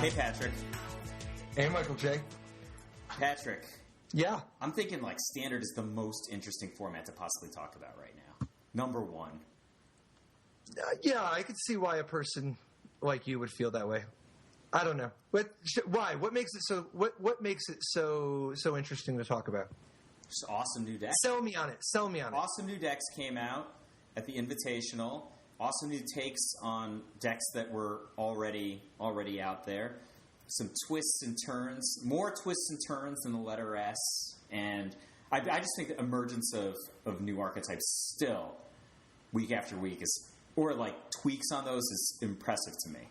Hey, Patrick. Hey, Michael J. Patrick. Yeah. I'm thinking like standard is the most interesting format to possibly talk about right now. Number one. Yeah, I could see why a person like you would feel that way. I don't know. Why? What makes it so? What makes it so interesting to talk about? Just awesome new decks. Sell me on it. Awesome new decks came out at the Invitational. Awesome new takes on decks that were already out there. Some twists and turns, more twists and turns than the letter S, and I just think the emergence of new archetypes still week after week or like tweaks on those is impressive to me.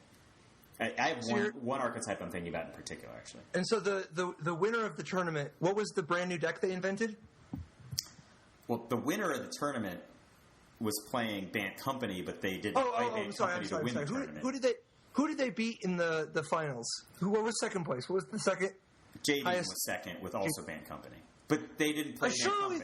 I have one archetype I'm thinking about in particular, actually. And so the winner of the tournament, what was the brand new deck they invented? Well, the winner of the tournament was playing Bant Company, but they didn't play Bant Company to win the tournament. Who did they beat in the finals? What was second place? What was the second? JD was second with also Bant Company. But they didn't play Bant Company.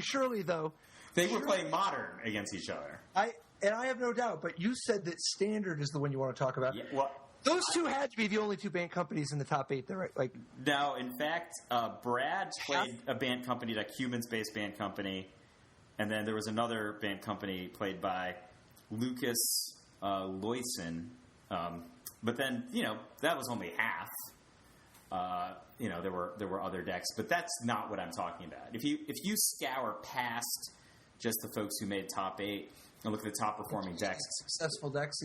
Surely, though. They were playing Modern against each other. I have no doubt, but you said that Standard is the one you want to talk about. Yeah, well, those two had to be the only two Bant Companies in the top 8. They're right. Like, no, in fact, Brad played a Bant Company, like Humans-based Bant Company, and then there was another Bant Company played by Lucas Loyson. But then, that was only half. There were other decks, but that's not what I'm talking about. If you scour past just the folks who made top 8 and look at the top performing decks, successful decks,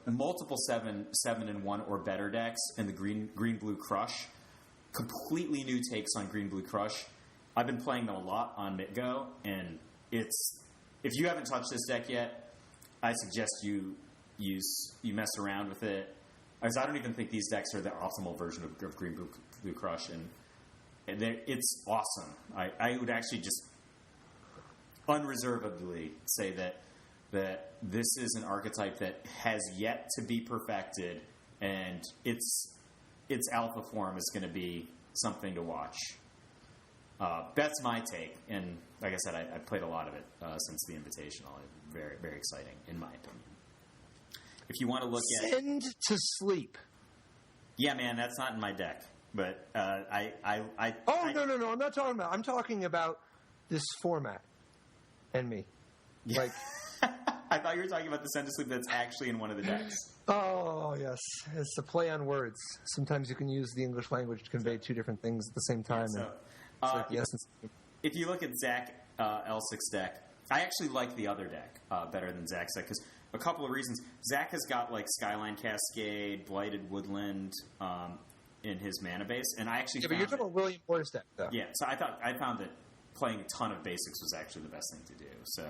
multiple 7-1 or better decks, and the green blue Crush, completely new takes on green blue Crush. I've been playing them a lot on MitGo, and if you haven't touched this deck yet, I suggest you mess around with it, as I don't even think these decks are the optimal version of green blue Crush, and it's awesome. I would actually just unreservedly say that this is an archetype that has yet to be perfected, and its alpha form is going to be something to watch. That's my take, and like I said, I played a lot of it since the Invitational. Very, very exciting, in my opinion. If you want to look at Send to Sleep. Yeah, man, that's not in my deck. But no, I'm not talking about. I'm talking about this format and me. Like, I thought you were talking about the Send to Sleep that's actually in one of the decks. Oh yes, it's a play on words. Sometimes you can use the English language to convey two different things at the same time. Yeah, if you look at Zach Elsic's deck, I actually like the other deck better than Zach's deck because a couple of reasons. Zach has got like Skyline Cascade, Blighted Woodland in his mana base, and I actually but you're talking about William Moore's deck, though. Yeah, so I found that playing a ton of basics was actually the best thing to do. So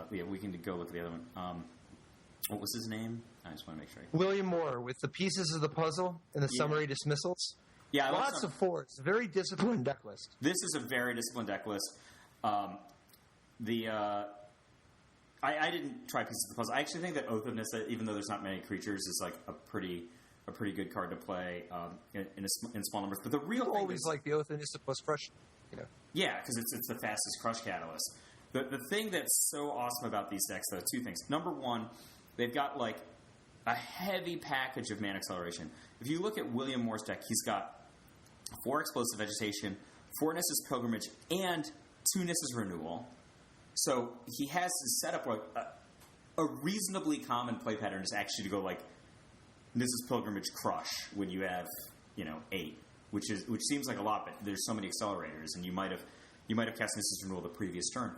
we can go look at the other one. What was his name? I just want to make sure. William Moore with the pieces of the puzzle and the summary dismissals. Yeah, lots of fours. Very disciplined deck list. This is a very disciplined deck list. I didn't try pieces of the puzzle. I actually think that Oath of Nissa, even though there's not many creatures, is like a pretty good card to play in small numbers. But the real thing always is like the Oath of Nissa plus Crush. Yeah, because it's the fastest Crush catalyst. The thing that's so awesome about these decks, though, two things. Number one, they've got like a heavy package of mana acceleration. If you look at William Moore's deck, he's got 4 Explosive Vegetation, 4 Nissa's Pilgrimage, and 2 Nissa's Renewal. So he has his setup like a reasonably common play pattern is actually to go like Nissa's Pilgrimage Crush when you have 8, which seems like a lot, but there's so many accelerators, and you might have cast Nissa's Renewal the previous turn.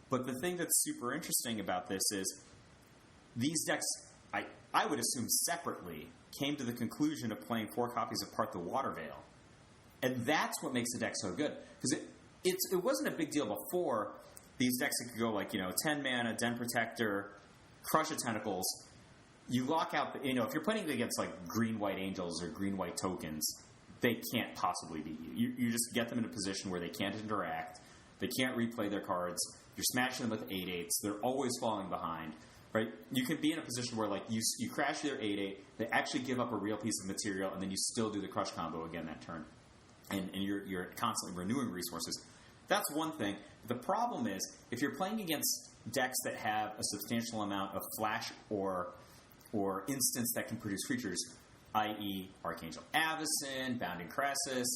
But the thing that's super interesting about this is these decks, I would assume separately, came to the conclusion of playing 4 copies of Part the Water Veil, and that's what makes the deck so good because it wasn't a big deal before. These decks that could go like 10 mana, Den Protector, Crush of Tentacles. You lock out if you're playing against like green-white angels or green-white tokens, they can't possibly beat you. You just get them in a position where they can't interact, they can't replay their cards. You're smashing them with 8/8s. They're always falling behind, right? You can be in a position where like you crash their 8/8, they actually give up a real piece of material, and then you still do the Crush combo again that turn, and you're constantly renewing resources. That's one thing. The problem is, if you're playing against decks that have a substantial amount of flash or or instance that can produce creatures, i.e. Archangel Avacyn, Bounding Cressus,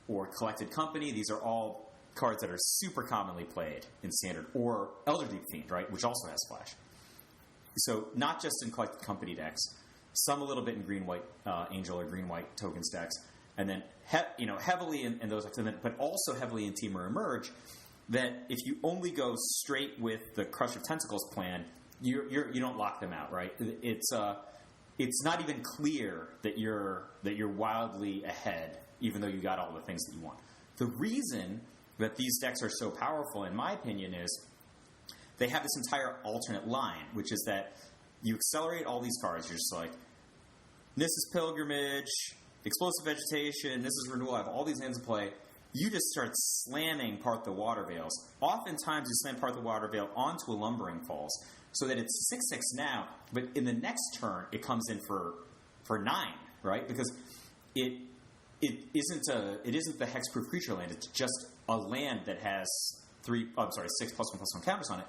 or Collected Company. These are all cards that are super commonly played in Standard, or Elder Deep Fiend, right, which also has Flash. So not just in Collected Company decks, some a little bit in green-white Angel or green-white tokens decks, and then heavily in those decks, but also heavily in Temur Emerge, that if you only go straight with the Crush of Tentacles plan, you don't lock them out, right? It's not even clear that you're wildly ahead, even though you got all the things that you want. The reason that these decks are so powerful, in my opinion, is they have this entire alternate line, which is that you accelerate all these cards. You're just like, Nissa's Pilgrimage, Explosive Vegetation, Nissa's Renewal. I have all these hands in play. You just start slamming Part the Water Veils. Oftentimes, you slam Part the Water Veil onto a Lumbering Falls, so that it's 6/6 now, but in the next turn, it comes in for 9, right? Because it isn't the hexproof creature land. It's just a land that has 6+1/+1 counters on it.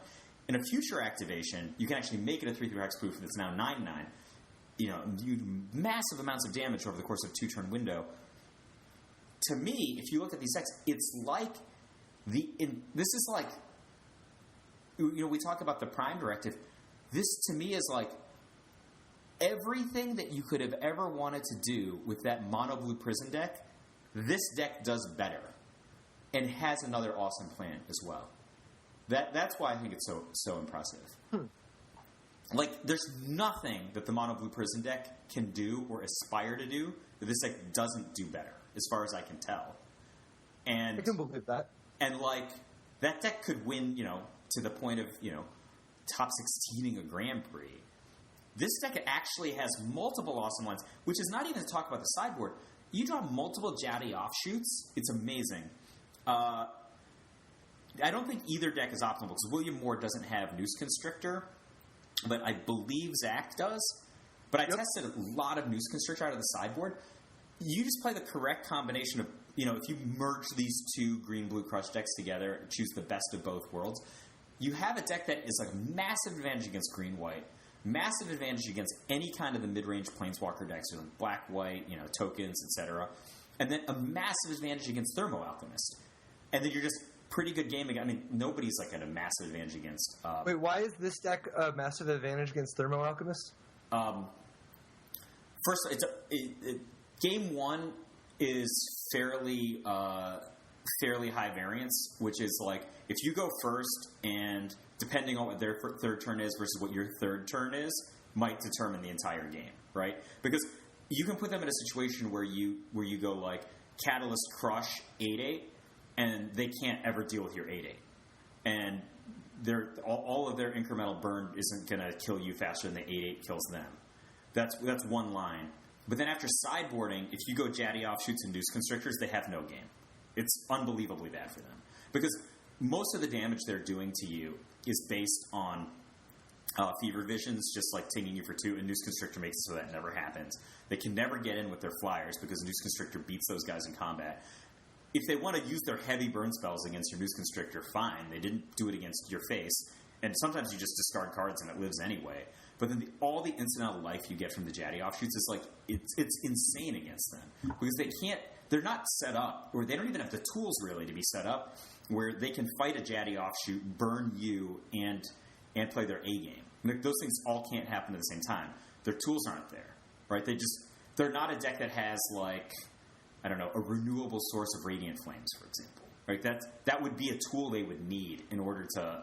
In a future activation, you can actually make it a 3/3 hexproof that's now 9/9. You do massive amounts of damage over the course of a 2-turn window. To me, if you look at these decks, it's like this is like, we talk about the Prime Directive. This, to me, is like everything that you could have ever wanted to do with that mono blue prison deck, this deck does better, and has another awesome plan as well. That's why I think it's so impressive. Like, there's nothing that the mono blue prison deck can do or aspire to do that this deck doesn't do better, as far as I can tell. And I can believe that. And like, that deck could win, to the point of, top 16ing a Grand Prix. This deck actually has multiple awesome lines, which is not even to talk about the sideboard. You draw multiple Jaddy offshoots. It's amazing. I don't think either deck is optimal, because William Moore doesn't have Noose Constrictor, but I believe Zach does. But I tested a lot of Noose Constrictor out of the sideboard. You just play the correct combination of, if you merge these two green-blue Crush decks together and choose the best of both worlds, you have a deck that is like massive advantage against green-white, massive advantage against any kind of the mid-range Planeswalker decks, or like black-white, tokens, etc., and then a massive advantage against Thermo Alchemist. And then you're just pretty good game again. I mean, nobody's like at a massive advantage against. Wait, why is this deck a massive advantage against Thermo Alchemist? First, game one is fairly high variance, which is like, if you go first, and depending on what their third turn is versus what your third turn is, might determine the entire game, right? Because you can put them in a situation where you go like Catalyst Crush 8/8, and they can't ever deal with your 8/8, and all of their incremental burn isn't going to kill you faster than the 8/8 kills them. That's one line. But then after sideboarding, if you go Jaddy Offshoots and Noose Constrictors, they have no game. It's unbelievably bad for them, because most of the damage they're doing to you is based on Fever Visions, just like tinging you for 2, and Noose Constrictor makes it so that never happens. They can never get in with their flyers, because Noose Constrictor beats those guys in combat. If they want to use their heavy burn spells against your Noose Constrictor, fine. They didn't do it against your face. And sometimes you just discard cards and it lives anyway. But then all the incidental life you get from the Jaddy Offshoots is like, it's insane against them. Because they're not set up, or they don't even have the tools really to be set up, where they can fight a Jaddy Offshoot, burn you, and play their A game. Like, those things all can't happen at the same time. Their tools aren't there, right? They're not a deck that has, like, I don't know, a renewable source of Radiant Flames, for example. Right? That would be a tool they would need in order to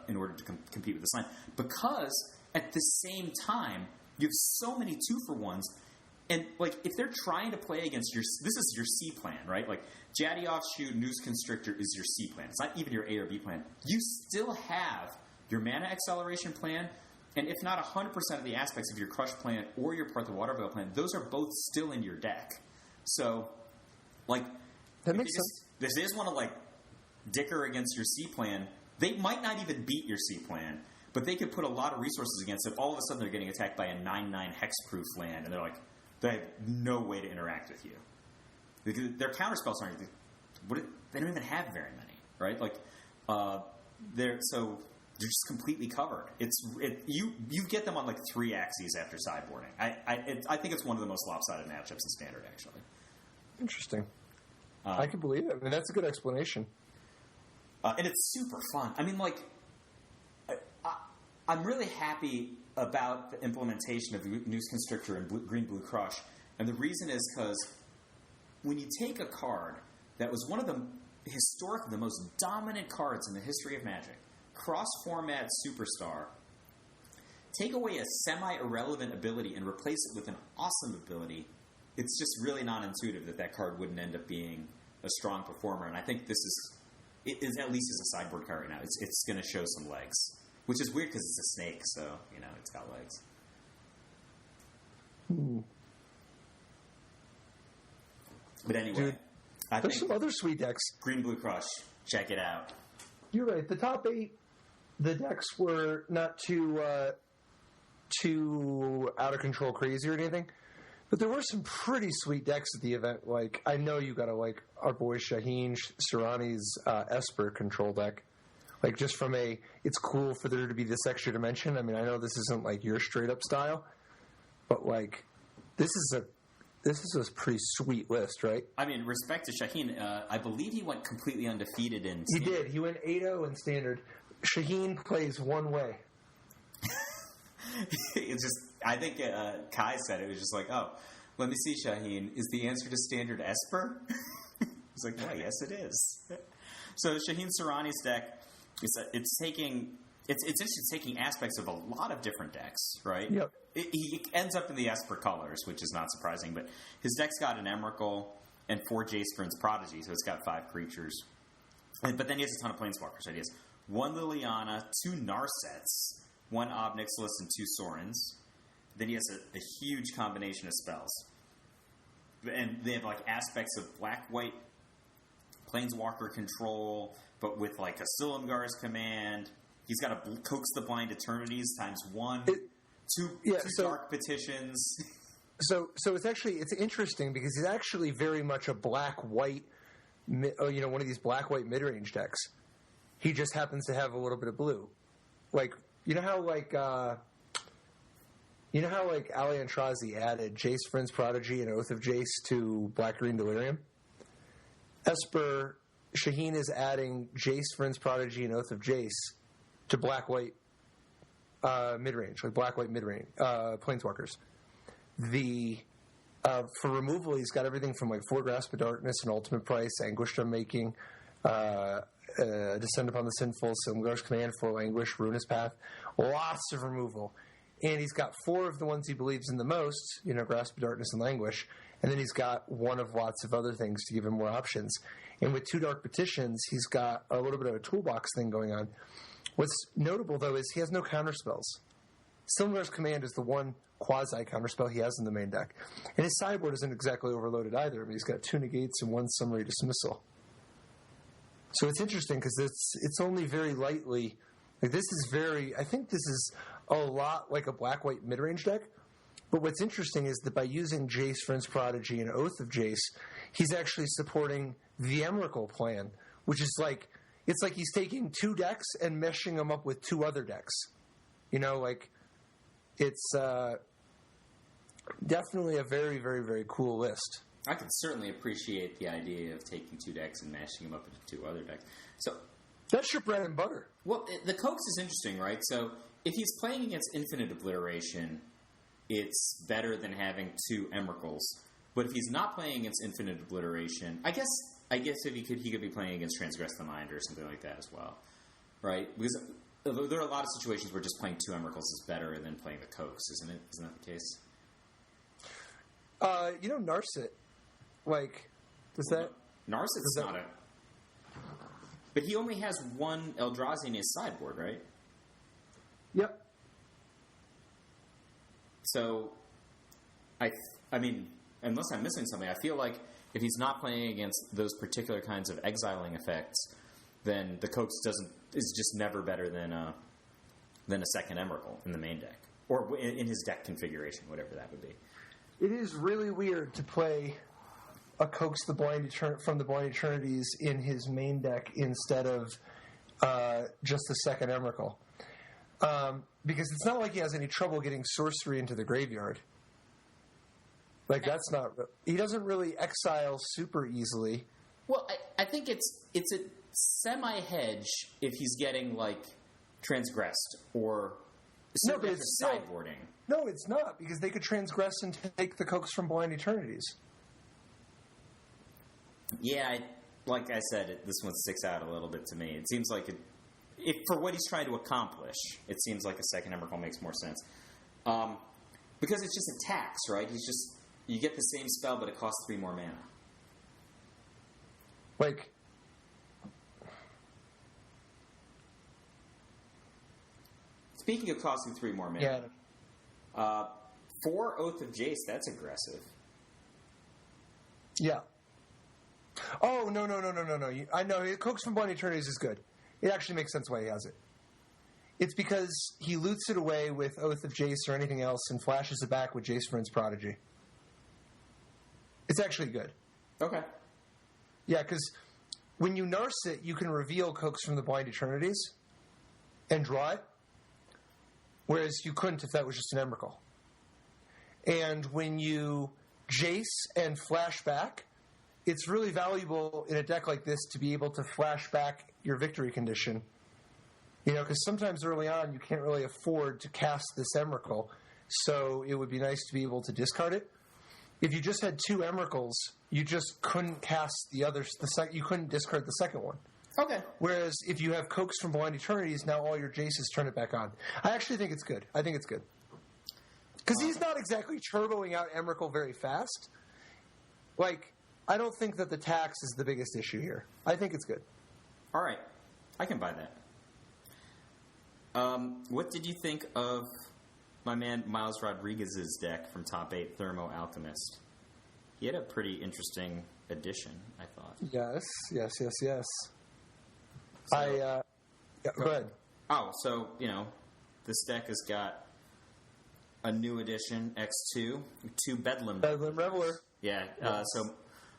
compete with this line. Because at the same time, you have so many 2-for-1s, and like, if they're trying to play against this is your C plan, right? Like, Jaddy Offshoot, Noose Constrictor is your C plan. It's not even your A or B plan. You still have your mana acceleration plan, and if not 100% of the aspects of your Crush plan or your Part the Water Veil plan, those are both still in your deck. So, like, that makes sense. If they just want to, like, dicker against your C plan, they might not even beat your C plan, but they could put a lot of resources against it. All of a sudden, they're getting attacked by a 9/9 hexproof land, and they're like, they have no way to interact with you. Their counterspells aren't. They don't even have very many, right? Like, so they're just completely covered. You get them on like 3 axes after sideboarding. I think it's one of the most lopsided matchups in Standard, actually. Interesting. I can believe it. I mean, that's a good explanation. And it's super fun. I mean, like, I'm really happy about the implementation of Noose Constrictor and Green-Blue Crush. And the reason is because when you take a card that was one of the historically the most dominant cards in the history of Magic, cross-format superstar, take away a semi-irrelevant ability and replace it with an awesome ability, it's just really non-intuitive that card wouldn't end up being a strong performer. And I think this is at least as a sideboard card right now, it's going to show some legs. Which is weird because it's a snake, so, it's got legs. But anyway, dude, there's some other sweet decks. Green-Blue Crush, check it out. You're right. The top 8, the decks were not too out of control crazy or anything. But there were some pretty sweet decks at the event. Like, I know you got to like our boy Shaheen Soorani's Esper Control deck. Like, just from it's cool for there to be this extra dimension. I mean, I know this isn't like your straight up style, but like, this is a pretty sweet list, right? I mean, respect to Shaheen, I believe he went completely undefeated in Standard. He did. He went 8-0 in Standard. Shaheen plays one way. It's just, I think Kai said it was just like, oh, let me see, Shaheen, is the answer to Standard Esper? He's like, yeah, yes, it is. So Shaheen Soorani's deck, it's taking aspects of a lot of different decks, right? Yep. He ends up in the Esper colors, which is not surprising, but his deck's got an Emrakul and 4 Jace Vryn's Prodigy, so it's got 5 creatures. But then he has a ton of Planeswalkers. Right? He has 1 Liliana, 2 Narsets, 1 Ob Nixilis, and 2 Sorens. Then he has a huge combination of spells. And they have like aspects of black-white Planeswalker control, but with like a Silumgar's command. He's got a Coax the Blind Eternities ×1. Two Dark Petitions. So it's interesting because he's actually very much a black-white, one of these black-white mid-range decks. He just happens to have a little bit of blue. Like, you know how Ali Antrazi added Jace Vryn's Prodigy and Oath of Jace to Black-Green Delirium? Shaheen is adding Jace Vryn's Prodigy and Oath of Jace to black-white mid-range, like black-white mid-range Planeswalkers. For removal, he's got everything from like 4 Grasp of Darkness and Ultimate Price, Anguished Unmaking, Descend Upon the Sinful, Silumgar's Command, 4 Anguish, Ruinous Path, lots of removal. And he's got 4 of the ones he believes in the most, Grasp of Darkness and Languish, and then he's got 1 of lots of other things to give him more options. And with 2 Dark Petitions, he's got a little bit of a toolbox thing going on. What's notable, though, is he has no counterspells. Silumgar's Command is the one quasi-counterspell he has in the main deck. And his sideboard isn't exactly overloaded either, but he's got 2 Negates and 1 Summary Dismissal. So it's interesting because it's only very lightly... I think this is a lot like a black-white mid-range deck. But what's interesting is that by using Jace Vryn's Prodigy and Oath of Jace, he's actually supporting the Emrakul plan, which is like... It's like he's taking 2 decks and meshing them up with 2 other decks. It's definitely a very, very, very cool list. I can certainly appreciate the idea of taking 2 decks and mashing them up into 2 other decks. So that's your bread and butter. Well, the Coax is interesting, right? So if he's playing against Infinite Obliteration, it's better than having 2 Emrakuls. But if he's not playing against Infinite Obliteration, I guess if he could be playing against Transgress the Mind or something like that as well, right? Because there are a lot of situations where just playing 2 Emrakuls is better than playing the Coax, isn't it? Isn't that the case? Narset, does that... Narset's not a... But he only has 1 Eldrazi in his sideboard, right? Yep. So, I mean, unless I'm missing something, I feel like if he's not playing against those particular kinds of exiling effects, then the Coax is just never better than a second Emrakul in the main deck. Or in his deck configuration, whatever that would be. It is really weird to play a Coax from the Blind Eternities in his main deck instead of just the second Emrakul. Because it's not like he has any trouble getting sorcery into the graveyard. Like, that's not... He doesn't really exile super easily. Well, I think it's a semi-hedge if he's getting, like, transgressed or sideboarding. No, it's not, because they could transgress and take the Coax from Blind Eternities. Yeah, like I said, this one sticks out a little bit to me. It seems like for what he's trying to accomplish, it seems like a second Emrakul makes more sense. Because it's just a tax, right? You get the same spell, but it costs 3 more mana. Like... Speaking of costing 3 more mana, 4 Oath of Jace, that's aggressive. Yeah. Oh, no. I know, Coax from Blind Eternities is good. It actually makes sense why he has it. It's because he loots it away with Oath of Jace or anything else and flashes it back with Jace Vryn's Prodigy. It's actually good. Okay. Yeah, because when you nurse it, you can reveal Coax from the Blind Eternities and draw it, whereas you couldn't if that was just an Emrakul. And when you Jace and flash back, it's really valuable in a deck like this to be able to flash back your victory condition. You know, because sometimes early on you can't really afford to cast this Emrakul, so it would be nice to be able to discard it. If you just had 2 Emrakuls, you just couldn't cast the others. You couldn't discard the second one. Okay. Whereas if you have Coax from Blind Eternities, now all your Jaces turn it back on. I actually think it's good. Because he's not exactly turboing out Emrakul very fast. Like, I don't think that the tax is the biggest issue here. I think it's good. All right. I can buy that. What did you think of my man Miles Rodriguez's deck from Top 8, Thermo Alchemist? He had a pretty interesting addition, I thought. Yes. So, go ahead. Oh, so, this deck has got a new addition, X2, 2 Bedlam Reveler. Yeah, Yes. So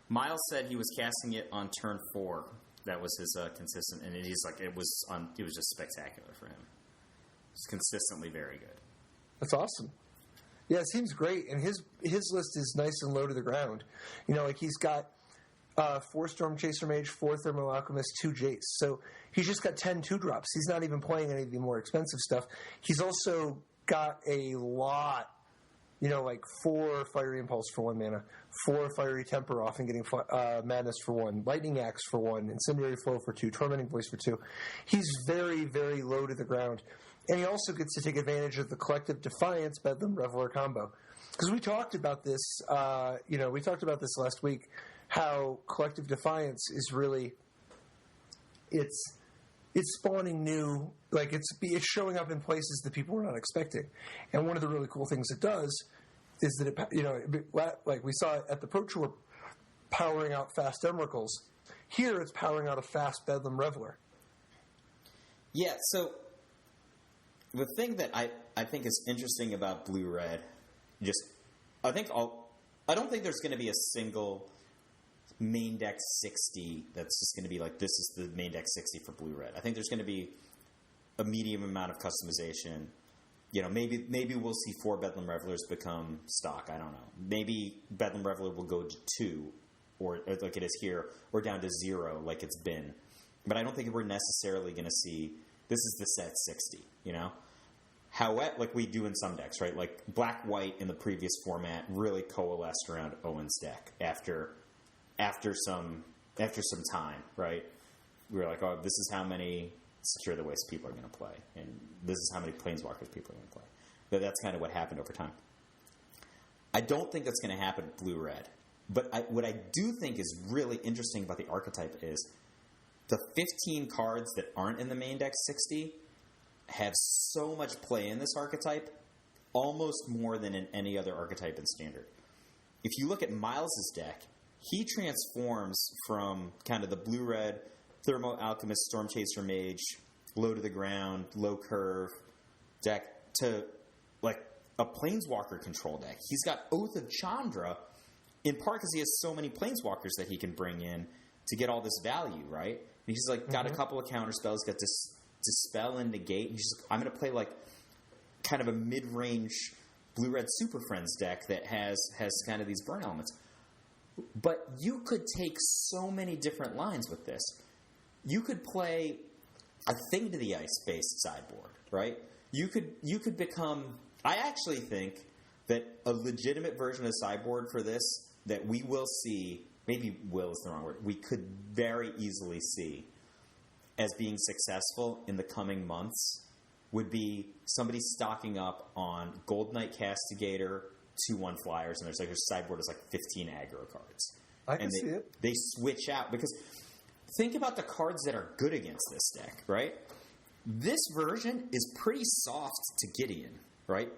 Miles said he was casting it on turn 4. That was his consistent, and he's like, it was just spectacular for him. It's consistently very good. That's awesome. Yeah, it seems great, and his list is nice and low to the ground. Like he's got 4 Storm Chaser Mage, 4 Thermo Alchemist, 2 Jace. So he's just got 10 2-drops. He's not even playing any of the more expensive stuff. He's also got a lot, like 4 Fiery Impulse for 1 mana, 4 Fiery Temper off and getting Madness for 1, Lightning Axe for 1, Incendiary Flow for 2, Tormenting Voice for 2. He's very, very low to the ground. And he also gets to take advantage of the Collective Defiance Bedlam Reveler combo. Because we talked about this, last week, how Collective Defiance is really, it's spawning new, like it's showing up in places that people were not expecting. And one of the really cool things it does is that it, like we saw at the Pro Tour, powering out fast Emrakuls. Here it's powering out a fast Bedlam Reveler. Yeah, so the thing that I think is interesting about Blue-Red, I don't think there's going to be a single main deck 60 that's just going to be like, this is the main deck 60 for Blue-Red. I think there's going to be a medium amount of customization. Maybe we'll see 4 Bedlam Revelers become stock. I don't know. Maybe Bedlam Reveler will go to 2, or like it is here, or down to 0 like it's been. But I don't think we're necessarily going to see, this is the set 60, How, like we do in some decks, right? Like Black-White in the previous format really coalesced around Owen's deck after some time, right? We were like, oh, this is how many Secure the Waste people are going to play, and this is how many Planeswalkers people are going to play. But that's kind of what happened over time. I don't think that's going to happen with Blue-Red. But what I do think is really interesting about the archetype is the 15 cards that aren't in the main deck 60 have so much play in this archetype, almost more than in any other archetype in Standard. If you look at Miles' deck, he transforms from kind of the Blue-Red, Thermo Alchemist, Storm Chaser Mage, low to the ground, low curve deck to like a Planeswalker control deck. He's got Oath of Chandra, in part because he has so many Planeswalkers that he can bring in to get all this value, right? And he's like got a couple of counter spells, got Dispel and Negate. And he's just, I'm going to play like kind of a mid-range Blue-Red Super Friends deck that has kind of these burn elements. But you could take so many different lines with this. You could play a Thing to the Ice-based sideboard, right? You could become... I actually think that a legitimate version of sideboard for this that we will see, maybe will is the wrong word, we could very easily see as being successful in the coming months would be somebody stocking up on Gold Knight Castigator, 2/1 flyers, and there's like a sideboard is like 15 aggro cards. I can see it. They switch out because think about the cards that are good against this deck, right? This version is pretty soft to Gideon, right?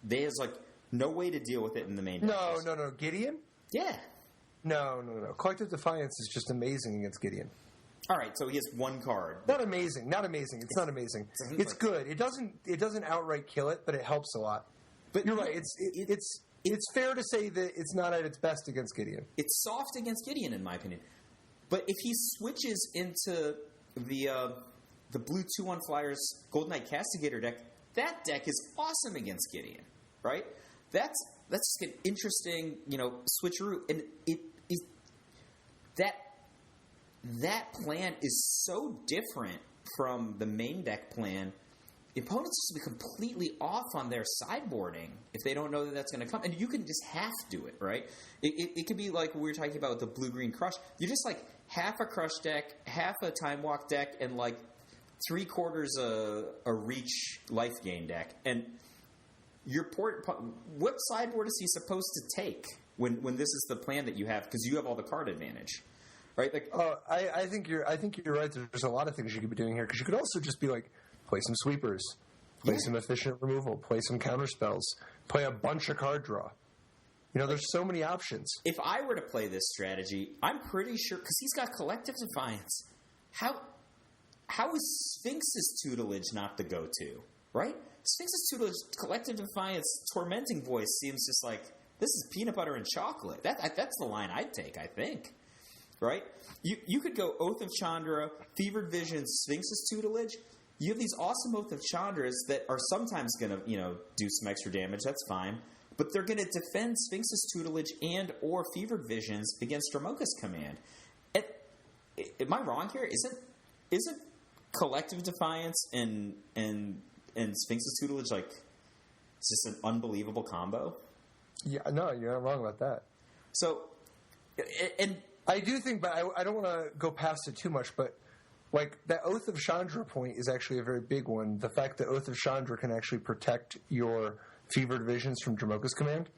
There's like no way to deal with it in the main deck. No. Gideon? Yeah. No. Collective Defiance is just amazing against Gideon. All right, so he has one card. Not amazing. It's not amazing. It's good. It doesn't outright kill it, but it helps a lot. But you're right. It's fair to say that it's not at its best against Gideon. It's soft against Gideon, in my opinion. But if he switches into the blue 2/1 flyers Golden Knight Castigator deck, that deck is awesome against Gideon, right? That's just an interesting, switcheroo, and it is that plan is so different from the main deck plan. The opponents just be completely off on their sideboarding if they don't know that that's going to come. And you can just half do it, right? It could be like we were talking about with the blue-green Crush. You're just like half a Crush deck, half a Time Walk deck, and like 3/4 a Reach life gain deck. And what sideboard is he supposed to take when this is the plan that you have? Because you have all the card advantage. Right? Like, I think you're right. There's a lot of things you could be doing here because you could also just be like, play some sweepers, play some efficient removal, play some counter spells, play a bunch of card draw. There's so many options. If I were to play this strategy, I'm pretty sure because he's got Collective Defiance. How is Sphinx's tutelage not the go-to? Right? Sphinx's tutelage, Collective Defiance, Tormenting Voice seems just like this is peanut butter and chocolate. That's the line I'd take. I think. Right? You could go Oath of Chandra, Fevered Vision, Sphinx's tutelage. You have these awesome Oath of Chandras that are sometimes going to, do some extra damage. That's fine. But they're going to defend Sphinx's tutelage and or Fevered Visions against Dromoka's command. Am I wrong here? Isn't Collective Defiance and Sphinx's tutelage like it's just an unbelievable combo? Yeah, no, you're not wrong about that. So, and I do think, but I don't want to go past it too much, but like that Oath of Chandra point is actually a very big one. The fact that Oath of Chandra can actually protect your Fevered Visions from Dromoka's command.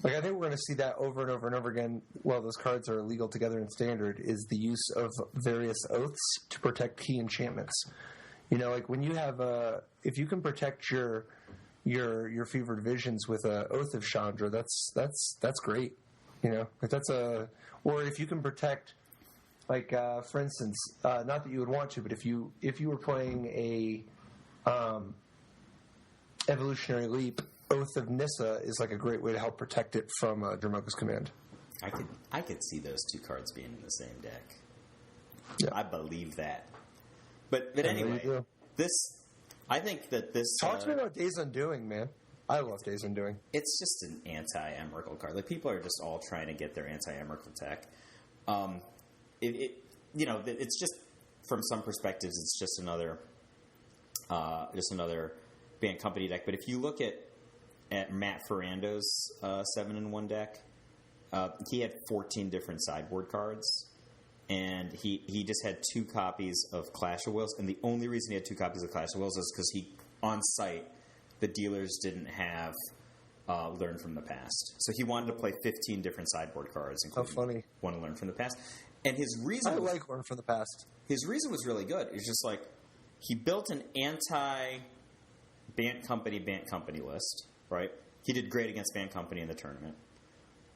Like I think we're going to see that over and over and over again while those cards are illegal together in Standard is the use of various oaths to protect key enchantments. Like when you have if you can protect your Fevered Visions with a Oath of Chandra, that's great. Like that's or if you can protect, like for instance, not that you would want to, but if you were playing a Evolutionary Leap, Oath of Nissa is like a great way to help protect it from Dromoka's command. I could see those two cards being in the same deck. Yeah. I believe that. But anyway, I think that this talk to me about Days Undoing, man. I love Days Undoing. It's just an anti-Emrakul card. Like people are just all trying to get their anti-Emrakul tech. It's just from some perspectives, it's just another Band Company deck. But if you look at Matt Ferrando's 7-in-1 deck, he had 14 different sideboard cards, and he just had 2 copies of Clash of Wills. And the only reason he had 2 copies of Clash of Wills is because on site the dealers didn't have Learn from the Past, so he wanted to play 15 different sideboard cards, including one to Learn from the Past. And his reason like Learn from the Past. His reason was really good. It's just like he built an anti-Bant Company list, right? He did great against Bant Company in the tournament.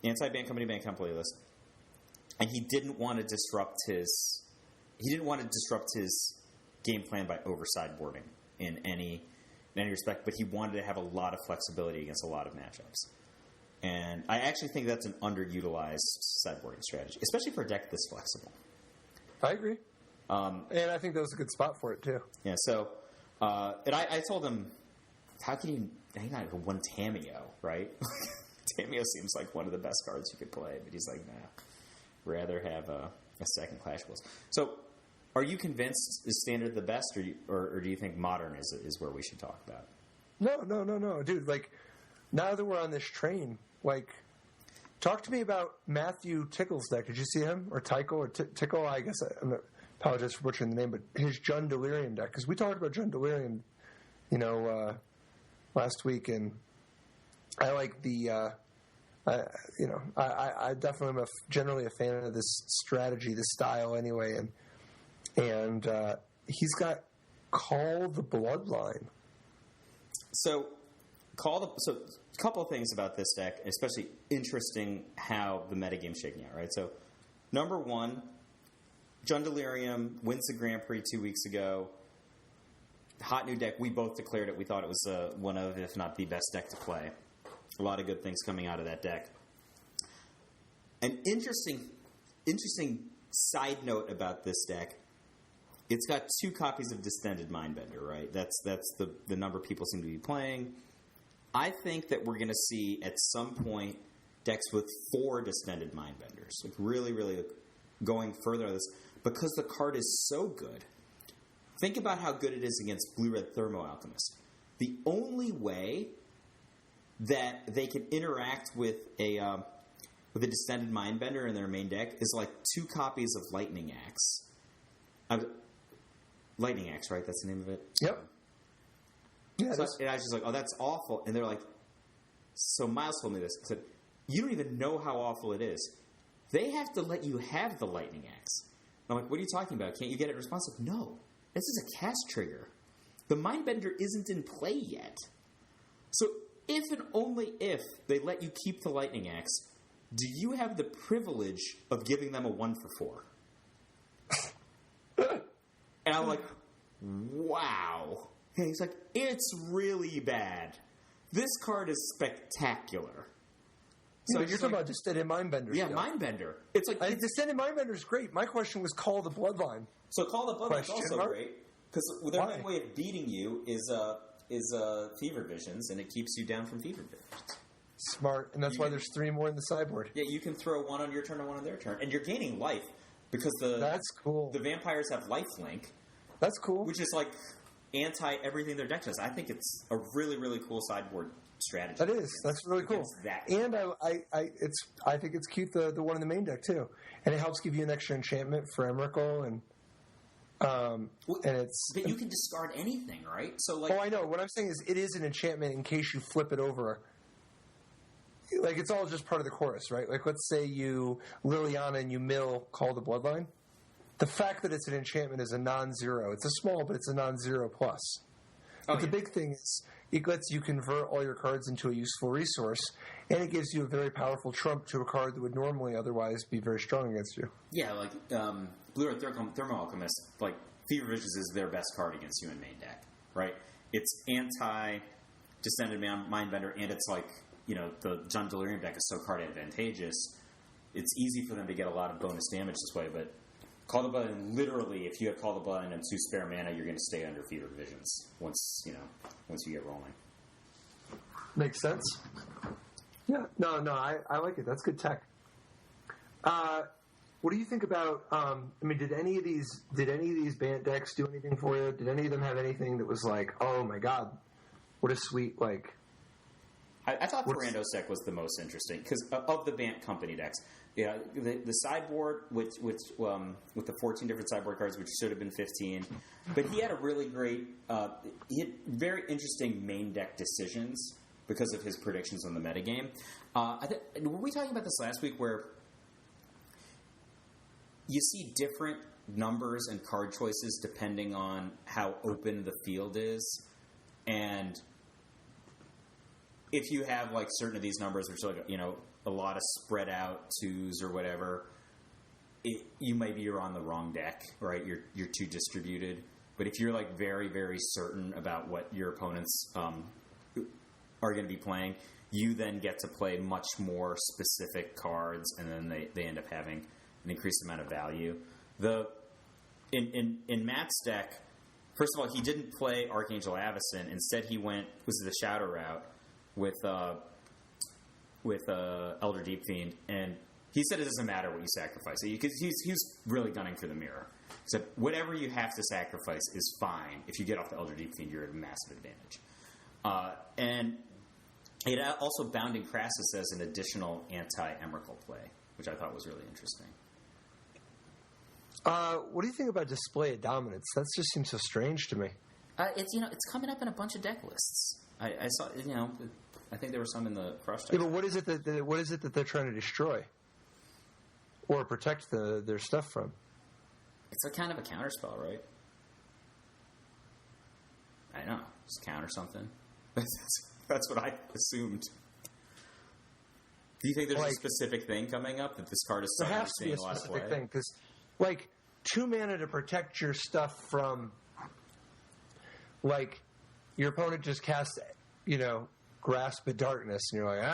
Anti-Bant Company list, and he didn't want to disrupt his game plan by over sideboarding in any respect, but he wanted to have a lot of flexibility against a lot of matchups. And I actually think that's an underutilized sideboarding strategy, especially for a deck this flexible. I agree. And I think that was a good spot for it, too. Yeah, so, and I told him, how can you hang on to one Tameo, right? Tameo seems like one of the best cards you could play, but he's like, nah, rather have a second Clash Wolves. So, are you convinced is Standard the best, or do you think Modern is where we should talk about? No, dude. Like, now that we're on this train, like, talk to me about Matthew Tickle's deck. Did you see him, or Tycho, or Tickle? I guess I apologize for butchering the name, but his Jund Delirium deck, because we talked about Jund Delirium, last week, and I like the. I definitely am generally a fan of this strategy, this style, anyway, and he's got Call the Bloodline. So a couple of things about this deck, especially interesting how the metagame's shaking out, right? So, number one, Jund Delirium wins the Grand Prix 2 weeks ago. Hot new deck. We both declared it. We thought it was one of, if not the best deck to play. A lot of good things coming out of that deck. An interesting side note about this deck. It's got 2 copies of Distended Mindbender, right? That's the number people seem to be playing. I think that we're going to see at some point decks with 4 Distended Mindbenders, like really, really going further on this, because the card is so good. Think about how good it is against Blue-Red Thermo Alchemist. The only way that they can interact with a Distended Mindbender in their main deck is like 2 copies of Lightning Axe. Lightning Axe, right? That's the name of it? Yep. Yeah, so and I was just like, oh, that's awful. And they're like, so Miles told me this. I said, you don't even know how awful it is. They have to let you have the Lightning Axe. And I'm like, what are you talking about? Can't you get it responsive? No. This is a cast trigger. The Mindbender isn't in play yet. So if and only if they let you keep the Lightning Axe, do you have the privilege of giving them a 1-for-4? And I'm like, wow. And he's like, it's really bad. This card is spectacular. So you're talking about Distended Mindbender. Yeah, Mindbender. It's like Distended Mindbender is great. My question was Call the Bloodline. So Call the Bloodline is also great because their main way of beating you is Fever Visions, and it keeps you down from Fever Visions. Smart, and that's why there's 3 more in the sideboard. Yeah, you can throw 1 on your turn and 1 on their turn, and you're gaining life because that's cool. The vampires have lifelink. That's cool. Which is like anti everything their deck does. I think it's a really, really cool sideboard strategy. That is. That's really cool. And I think it's cute the one in the main deck too, and it helps give you an extra enchantment for Emrakul and it's. But you can discard anything, right? So like. Oh, I know. What I'm saying is, it is an enchantment in case you flip it over. Like, it's all just part of the chorus, right? Like, let's say you Liliana and you mill Call the Bloodline. The fact that it's an enchantment is a non-zero. It's a small, but it's a non-zero plus. But the big thing is, it lets you convert all your cards into a useful resource, and it gives you a very powerful trump to a card that would normally otherwise be very strong against you. Yeah, like Blue-Red Thermo Alchemist, like Fever Visions is their best card against you in main deck, right? It's anti-Distended Mindbender, and it's like, the Jund Delirium deck is so card advantageous. It's easy for them to get a lot of bonus damage this way, but Call the Bloodline, literally, if you have Call the Bloodline and 2 spare mana, you're going to stay under Fever Visions once you get rolling. Makes sense. Yeah, no, I like it. That's good tech. What do you think about? Did any of these Bant decks do anything for you? Did any of them have anything that was like, oh my god, what a sweet like? I thought Ferrando's deck was the most interesting because of the Bant company decks. Yeah, the sideboard with the 14 different sideboard cards, which should have been 15, but he had a really great, he had very interesting main deck decisions because of his predictions on the metagame. Were we talking about this last week where you see different numbers and card choices depending on how open the field is, and if you have like certain of these numbers, which are like a lot of spread out 2s or whatever, you're on the wrong deck, right? You're too distributed. But if you're like very, very certain about what your opponents are going to be playing, you then get to play much more specific cards, and then they end up having an increased amount of value. in Matt's deck, first of all, he didn't play Archangel Avacyn. Instead, he was the Shadow route with Elder Deep Fiend, and he said it doesn't matter what you sacrifice. Because he's really gunning for the mirror. So whatever you have to sacrifice is fine. If you get off the Elder Deep Fiend, you're at a massive advantage. And it also Bounding Crassus as an additional anti-Emrakul play, which I thought was really interesting. What do you think about Display of Dominance? That just seems so strange to me. It's coming up in a bunch of deck lists. I saw, I think there were some in the Crush deck. Yeah, but what is it that they're trying to destroy or protect their stuff from? It's a kind of a counterspell, right? I don't know. Just counter something. That's what I assumed. Do you think there's a specific thing coming up that this card is suddenly seeing a lot of play? There has to be a specific thing, because, 2 mana to protect your stuff from, your opponent just casts, Grasp of Darkness, and you're like,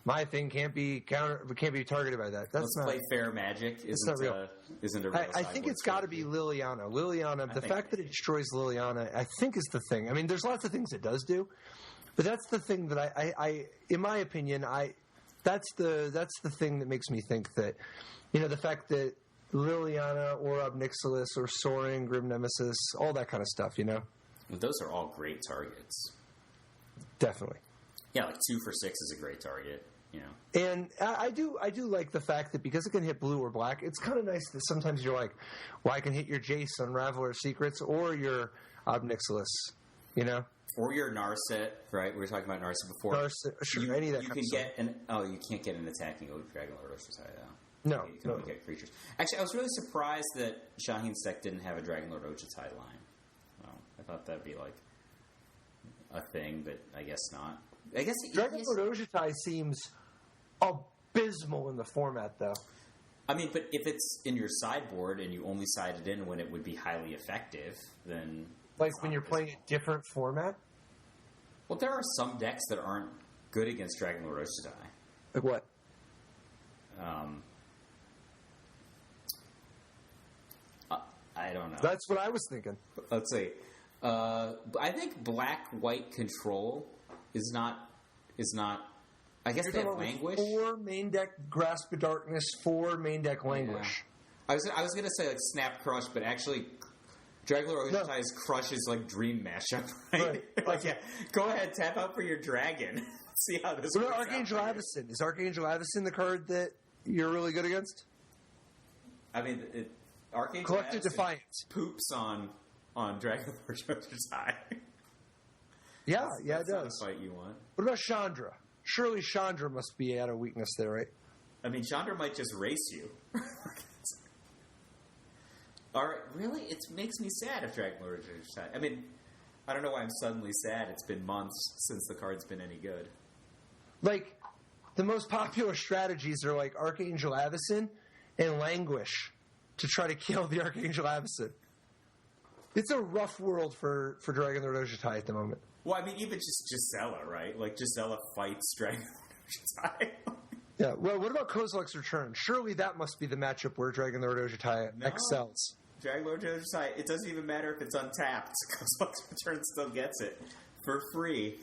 my thing can't be targeted by that. Let's play Fair Magic. Isn't a real I think it's got to be Liliana. The fact that it destroys Liliana, I think, is the thing. I mean, there's lots of things it does do, but that's the thing that I in my opinion, that's the thing that makes me think that, the fact that Liliana or Ob Nixilis or Soaring, Grim Nemesis, all that kind of stuff, Those are all great targets. Definitely. Yeah, 2 for 6 is a great target. And I do like the fact that because it can hit blue or black, it's kind of nice that sometimes you're like, well, I can hit your Jace, Unraveler Secrets, or your Ob Nixilis, Or your Narset, right? We were talking about Narset before. Narset, sure, any of that you kind can of get stuff. you can't get an attacking Dragon Lord Oshasai, though. No. You can only get creatures. Actually, I was really surprised that Shaheen's deck didn't have a Dragon Lord Ochatai line. Well, I thought that'd be a thing, but I guess not. I guess Dragon Lord Ochatai seems abysmal in the format, though. I mean, but if it's in your sideboard and you only side it in when it would be highly effective, then when you're playing a different format. Well, there are some decks that aren't good against Dragon Lord Ochatai. Like what? I don't know. That's what I was thinking. Let's see. I think Black-White Control is not. I guess they have Languish. 4 main deck Grasp of Darkness, 4 main deck Languish. Yeah. I was gonna say Snap Crush, but actually, Dragon Lord Ochatai Crush is Dream Mashup, right? Yeah. Go ahead, tap out for your dragon. See how this works. Archangel Avacyn? Is Archangel Avacyn the card that you're really good against? I mean, Archangel Collective Avacyn Defiance poops on Dragon Lord Ochatai. Yeah, it does. That's the fight you want. What about Chandra? Surely Chandra must be at a weakness there, right? I mean, Chandra might just race you. All right, really? It makes me sad if Dragon Lord Ochatai. I mean, I don't know why I'm suddenly sad. It's been months since the card's been any good. The most popular strategies are Archangel Avacyn and Languish to try to kill the Archangel Avacyn. It's a rough world for Dragon Lord Ochatai at the moment. Well, I mean, even just Gisela, right? Gisela fights Dragon Lord Ochatai. Yeah, well, what about Kozilek's Return? Surely that must be the matchup where Dragon Lord Ochatai excels. Dragon Lord Ochatai, it doesn't even matter if it's untapped. Kozilek's Return still gets it for free.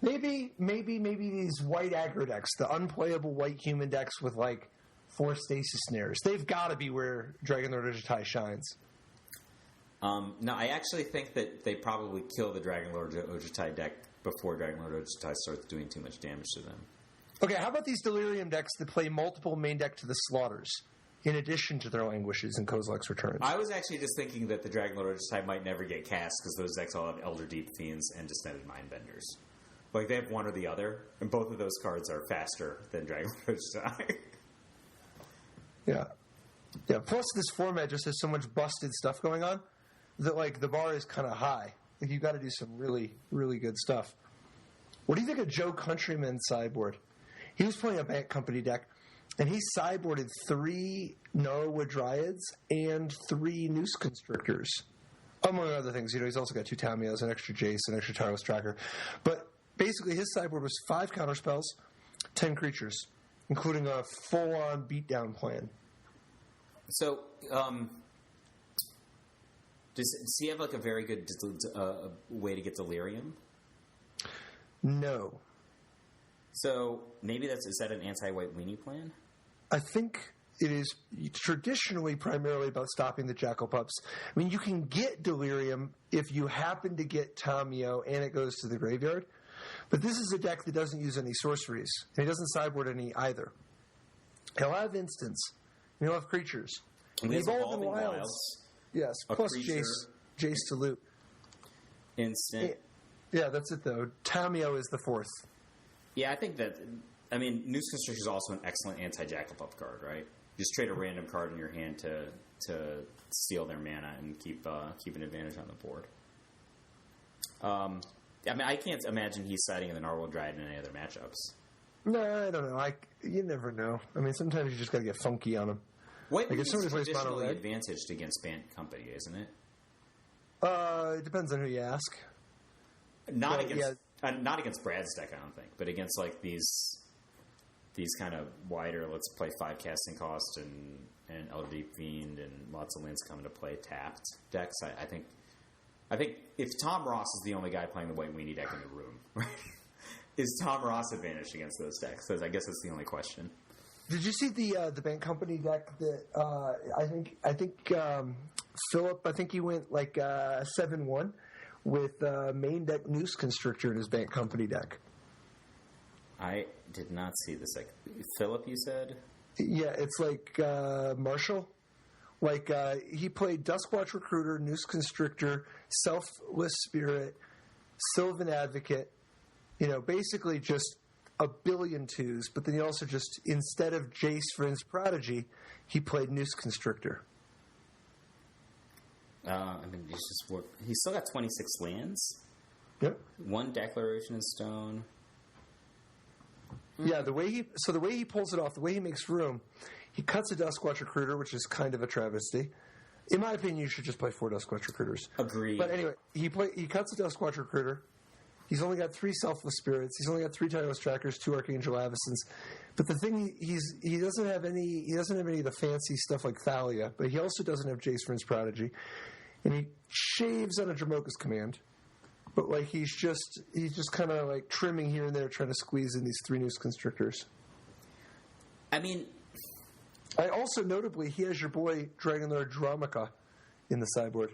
Maybe these white aggro decks, the unplayable white human decks with 4 stasis snares, they've got to be where Dragon Lord Ochatai shines. No, I actually think that they probably kill the Dragon Lord Ochatai deck before Dragon Lord Ochatai starts doing too much damage to them. Okay, how about these Delirium decks that play multiple main deck to the Slaughters, in addition to their Languishes and Kozilek's Returns? I was actually just thinking that the Dragon Lord Ochatai might never get cast because those decks all have Elder Deep Fiends and Descended Mindbenders. They have one or the other, and both of those cards are faster than Dragon Lord Ochatai. Yeah. Plus, this format just has so much busted stuff going on that the bar is kind of high. You've got to do some really, really good stuff. What do you think of Joe Countryman's sideboard? He was playing a Bank Company deck, and he sideboarded 3 Narwood Dryads and 3 Noose Constrictors, among other things. He's also got 2 Tamios, an extra Jace, an extra Tireless Tracker. But basically, his sideboard was 5 counterspells, 10 creatures, including a full-on beatdown plan. So, does he have like a very good way to get delirium? No. So maybe is that an anti-white weenie plan? I think it is traditionally primarily about stopping the Jackal Pups. I mean, you can get delirium if you happen to get Tamio and it goes to the graveyard, but this is a deck that doesn't use any sorceries, and it doesn't sideboard any either. He'll have instants. He'll have creatures. And he has Evolving Wilds. Yes, plus Jace to loot. Instant. Yeah, that's it though. Tamio is the fourth. Yeah, I think that. I mean, Noose Constrictor is also an excellent anti-Jackal Pup card, right? You just trade a random card in your hand to steal their mana and keep an advantage on the board. I mean, I can't imagine he's siding in the Narwhal Dryad in any other matchups. No, I don't know. You never know. I mean, sometimes you just got to get funky on him. White is traditionally advantaged against Bant Company, isn't it? It depends on who you ask. Not against Brad's deck, I don't think, but against like these kind of wider, let's play 5 casting cost and Elder Deep Fiend and lots of lands coming to play tapped decks. I think if Tom Ross is the only guy playing the white weenie deck in the room, right? Is Tom Ross advantaged against those decks? I guess that's the only question. Did you see the Bant Company deck that I think Philip? I think he went like 7-1 with main deck Noose Constrictor in his Bant Company deck. I did not see this. Like Philip, you said? Yeah, it's like Marshall. Like he played Duskwatch Recruiter, Noose Constrictor, Selfless Spirit, Sylvan Advocate. You know, basically just a billion twos, but then he also just, instead of Jace Vryn's Prodigy, he played Noose Constrictor. I mean, he's still got 26 lands. Yep. 1 Declaration in Stone. Yeah, the way he pulls it off, the way he makes room, he cuts a Duskwatch Recruiter, which is kind of a travesty. In my opinion, you should just play 4 Duskwatch Recruiters. Agreed. But anyway, he cuts a Duskwatch Recruiter. He's only got 3 Selfless Spirits. He's only got 3 Tireless Trackers, 2 Archangel Avacens. But the thing, he doesn't have any of the fancy stuff like Thalia, but he also doesn't have Jace Vryn's Prodigy. And he shaves on a Dramoka's Command. But like he's just kind of like trimming here and there, trying to squeeze in these 3 Noose Constrictors. I mean, I also notably he has your boy Dragonlord Dromica in the sideboard.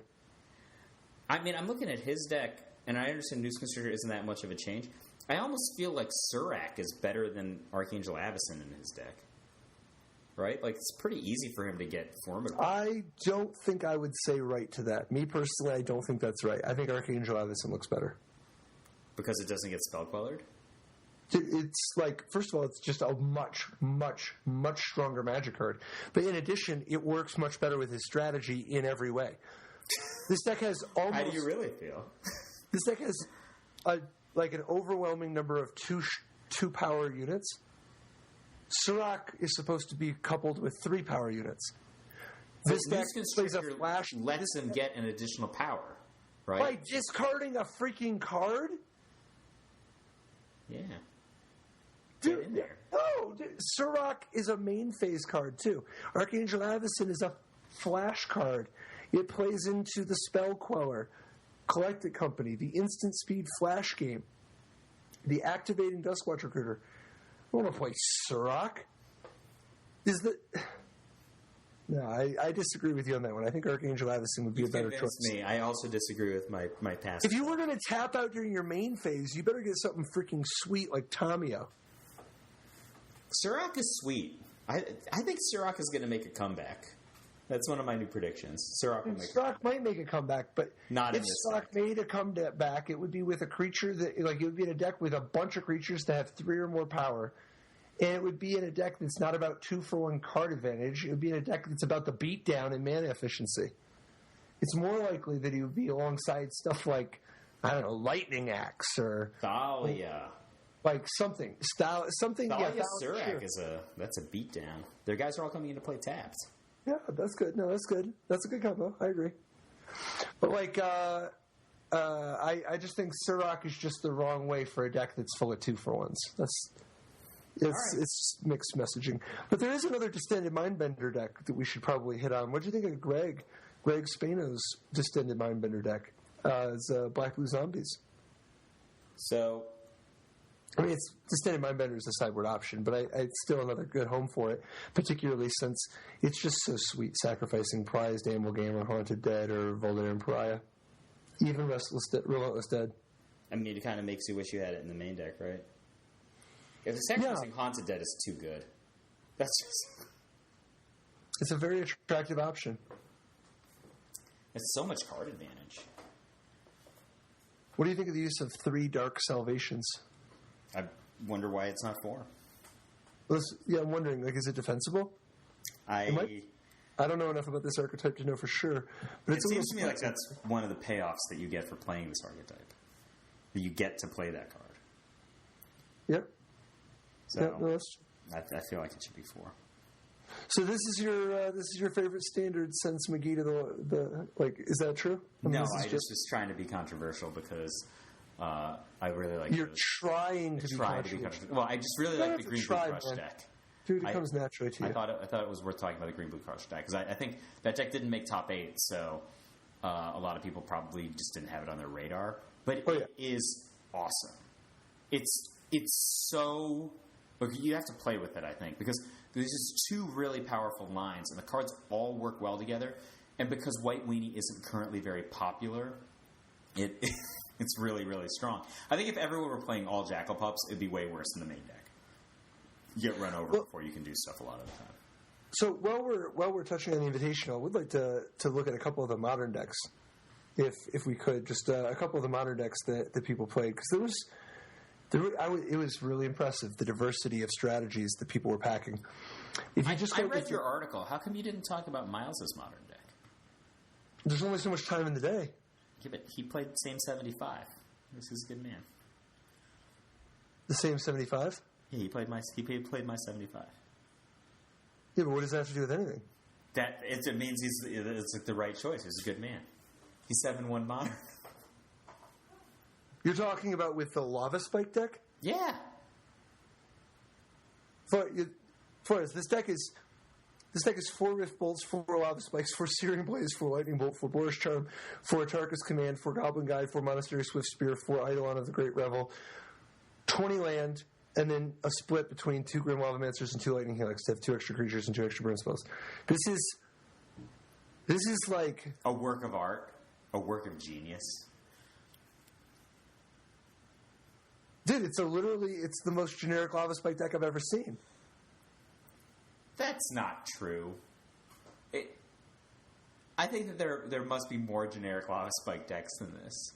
I mean, I'm looking at his deck, and I understand Noose Constrictor isn't that much of a change. I almost feel like Surak is better than Archangel Avacyn in his deck. Right? Like, it's pretty easy for him to get formidable. I don't think I would say right to that. Me personally, I don't think that's right. I think Archangel Avacyn looks better. Because it doesn't get spell quellered? It's like, first of all, it's just a much, much, much stronger Magic card. But in addition, it works much better with his strategy in every way. This deck has almost... How do you really feel? This deck has like an overwhelming number of two power units. Surak is supposed to be coupled with 3 power units. This deck plays a flash. Lets him get an additional power, right? By discarding a freaking card? Yeah. Dude, get in there. No, dude, Surak is a main phase card too. Archangel Avacyn is a flash card. It plays into the Spell Queller, Collected Company, the Instant Speed Flash Game, the Activating Duskwatch Recruiter. I want to play Surak. No, I disagree with you on that one. I think Archangel Avacyn would be a better choice. Me. I also disagree with my past. If you were going to tap out during your main phase, you better get something freaking sweet like Tamio. Surak is sweet. I think Surak is going to make a comeback. That's one of my new predictions. Surak might make a comeback, but not if Surak made a comeback, it would be with a creature that, like, it would be in a deck with a bunch of creatures that have 3 or more power, and it would be in a deck that's not about 2-for-1 card advantage. It would be in a deck that's about the beatdown and mana efficiency. It's more likely that he would be alongside stuff like, I don't know, Lightning Axe or Thalia. Like something. Something. Thalia Surak that's a beatdown. Their guys are all coming in to play tapped. Yeah, that's good. No, that's good. That's a good combo. I agree. But like, I just think Surak is just the wrong way for a deck that's full of 2-for-1s. It's mixed messaging. But there is another Distended Mindbender deck that we should probably hit on. What do you think of Greg Spano's Distended Mindbender deck as Black Blue Zombies? So, I mean, it's Distended Mindbender is the sideboard option, but it's still another good home for it, particularly since it's just so sweet sacrificing Prized Amalgam or Haunted Dead or Voldaren Pariah. Even Relentless Dead. I mean, it kind of makes you wish you had it in the main deck, right? If the sacrificing Haunted Dead is too good, that's just... It's a very attractive option. It's so much card advantage. What do you think of the use of 3 Dark Salvations? I wonder why it's not 4. I'm wondering, is it defensible? I don't know enough about this archetype to know for sure. But it seems to me like that's one of the payoffs that you get for playing this archetype. That you get to play that card. Yep. So, I feel like it should be 4. So this is your favorite standard since Megiddo the is that true? No, I just was trying to be controversial because I really like. You're trying to be controversial. Well, I just really like the Green Blue Crush deck. Dude, it comes naturally to you. I thought it was worth talking about the Green Blue Crush deck because I think that deck didn't make top 8, so a lot of people probably just didn't have it on their radar. But it is awesome. It's so. Look, you have to play with it, I think, because there's just 2 really powerful lines, and the cards all work well together. And because White Weenie isn't currently very popular, it's really, really strong. I think if everyone were playing all Jackal Pups, it'd be way worse than the main deck. You get run over before you can do stuff a lot of the time. So while we're touching on the Invitational, I would like to look at a couple of the modern decks, if we could, just a couple of the modern decks that people played, because it was really impressive, the diversity of strategies that people were packing. I read your article. How come you didn't talk about Miles' modern deck? There's only so much time in the day. Yeah, but he played the same 75. This is a good man. The same 75? Yeah, he played my 75. Yeah, but what does that have to do with anything? It means it's like the right choice. He's a good man. He's 7-1 modern. You're talking about with the Lava Spike deck? Yeah. Flores, this deck is 4 Rift Bolts, 4 Lava Spikes, 4 Searing Blaze, 4 Lightning Bolt, 4 Boris Charm, 4 Atarka's Command, 4 Goblin Guide, 4 Monastery Swift Spear, 4 Eidolon of the Great Revel, 20 land, and then a split between 2 Grim Lavamancers and 2 Lightning Helix to have 2 extra creatures and 2 extra burn spells. This is like a work of art, a work of genius. Dude, it's the most generic Lava Spike deck I've ever seen. That's not true. I think that there must be more generic Lava Spike decks than this.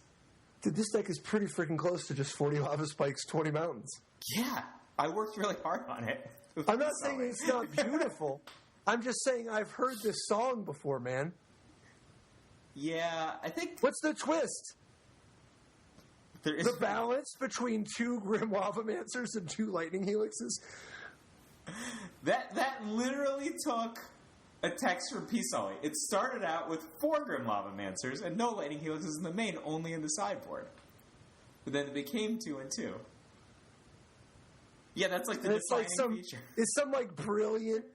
Dude, this deck is pretty freaking close to just 40 Lava Spikes, 20 Mountains. Yeah, I worked really hard on it. I'm not saying it's not beautiful. I'm just saying I've heard this song before, man. Yeah, I think... What's the twist? The balance between 2 Grim Lavamancers and 2 Lightning Helixes? That literally took a text from Peace Ollie. It started out with 4 Grim Lavamancers and no Lightning Helixes in the main, only in the sideboard. But then it became 2 and 2. Yeah, that's like the defining feature. It's some brilliant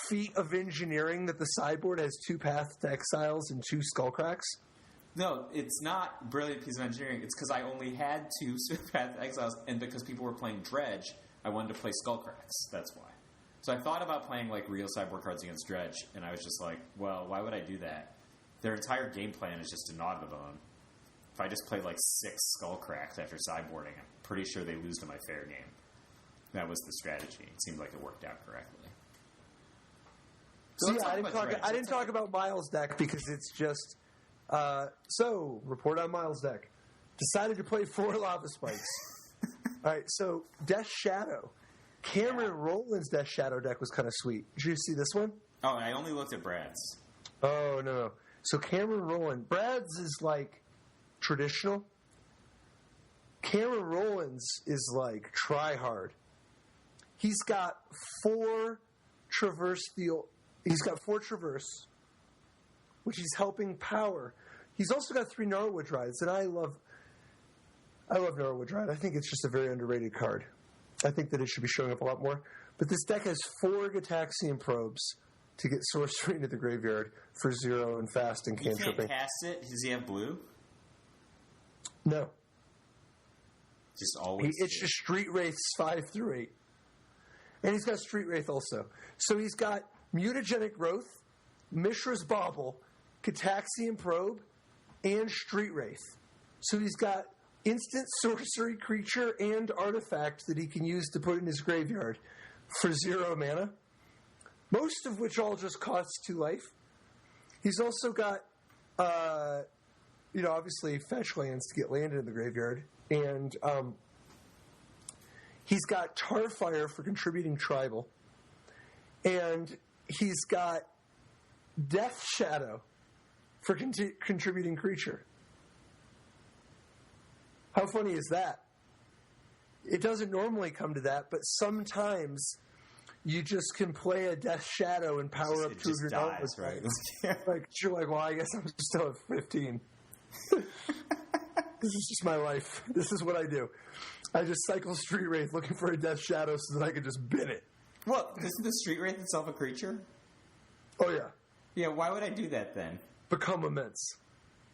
feat of engineering that the sideboard has 2 Path to Exiles and 2 Skullcracks. No, it's not brilliant piece of engineering. It's because I only had 2 Path to Exiles, and because people were playing Dredge, I wanted to play Skullcracks. That's why. So I thought about playing real sideboard cards against Dredge, and I was just like, well, why would I do that? Their entire game plan is just to gnaw the bone. If I just play 6 Skullcracks after sideboarding, I'm pretty sure they lose to my fair game. That was the strategy. It seemed like it worked out correctly. So yeah, I didn't talk about Miles' deck because it's just... report on Miles' deck. Decided to play 4 Lava Spikes. All right, so Death Shadow. Cameron Rowland's Death Shadow deck was kind of sweet. Did you see this one? Oh, I only looked at Brad's. Oh, no. So Cameron Rowland. Brad's is traditional. Cameron Rowland's is try hard. He's got 4 Traverse He's got 4 Traverse, which he's helping power. He's also got 3 Norwood Rides, and I love Norwood Ride. I think it's just a very underrated card. I think that it should be showing up a lot more. But this deck has 4 Gitaxian Probes to get sorcery into the graveyard for 0 and fast and cantripping. You can't cast it? Does he have blue? No. Just always. It's just Street Wraiths 5 through 8. And he's got Street Wraith also. So he's got Mutagenic Growth, Mishra's Bauble, Gitaxian Probe, and Street Wraith. So he's got instant sorcery creature and artifact that he can use to put in his graveyard for 0 mana. Most of which all just costs 2 life. He's also got, obviously fetch lands to get land in the graveyard. And he's got Tarfire for contributing tribal. And he's got Death Shadow for contributing creature. How funny is that? It doesn't normally come to that, but sometimes you just can play a Death Shadow and power up 2 of your dies, right? You're like, well, I guess I'm still at 15. This is just my life. This is what I do. I just cycle Street Wraith looking for a Death Shadow so that I can just bin it. Well, isn't the Street Wraith itself a creature? Oh, yeah. Yeah, why would I do that then? Become immense.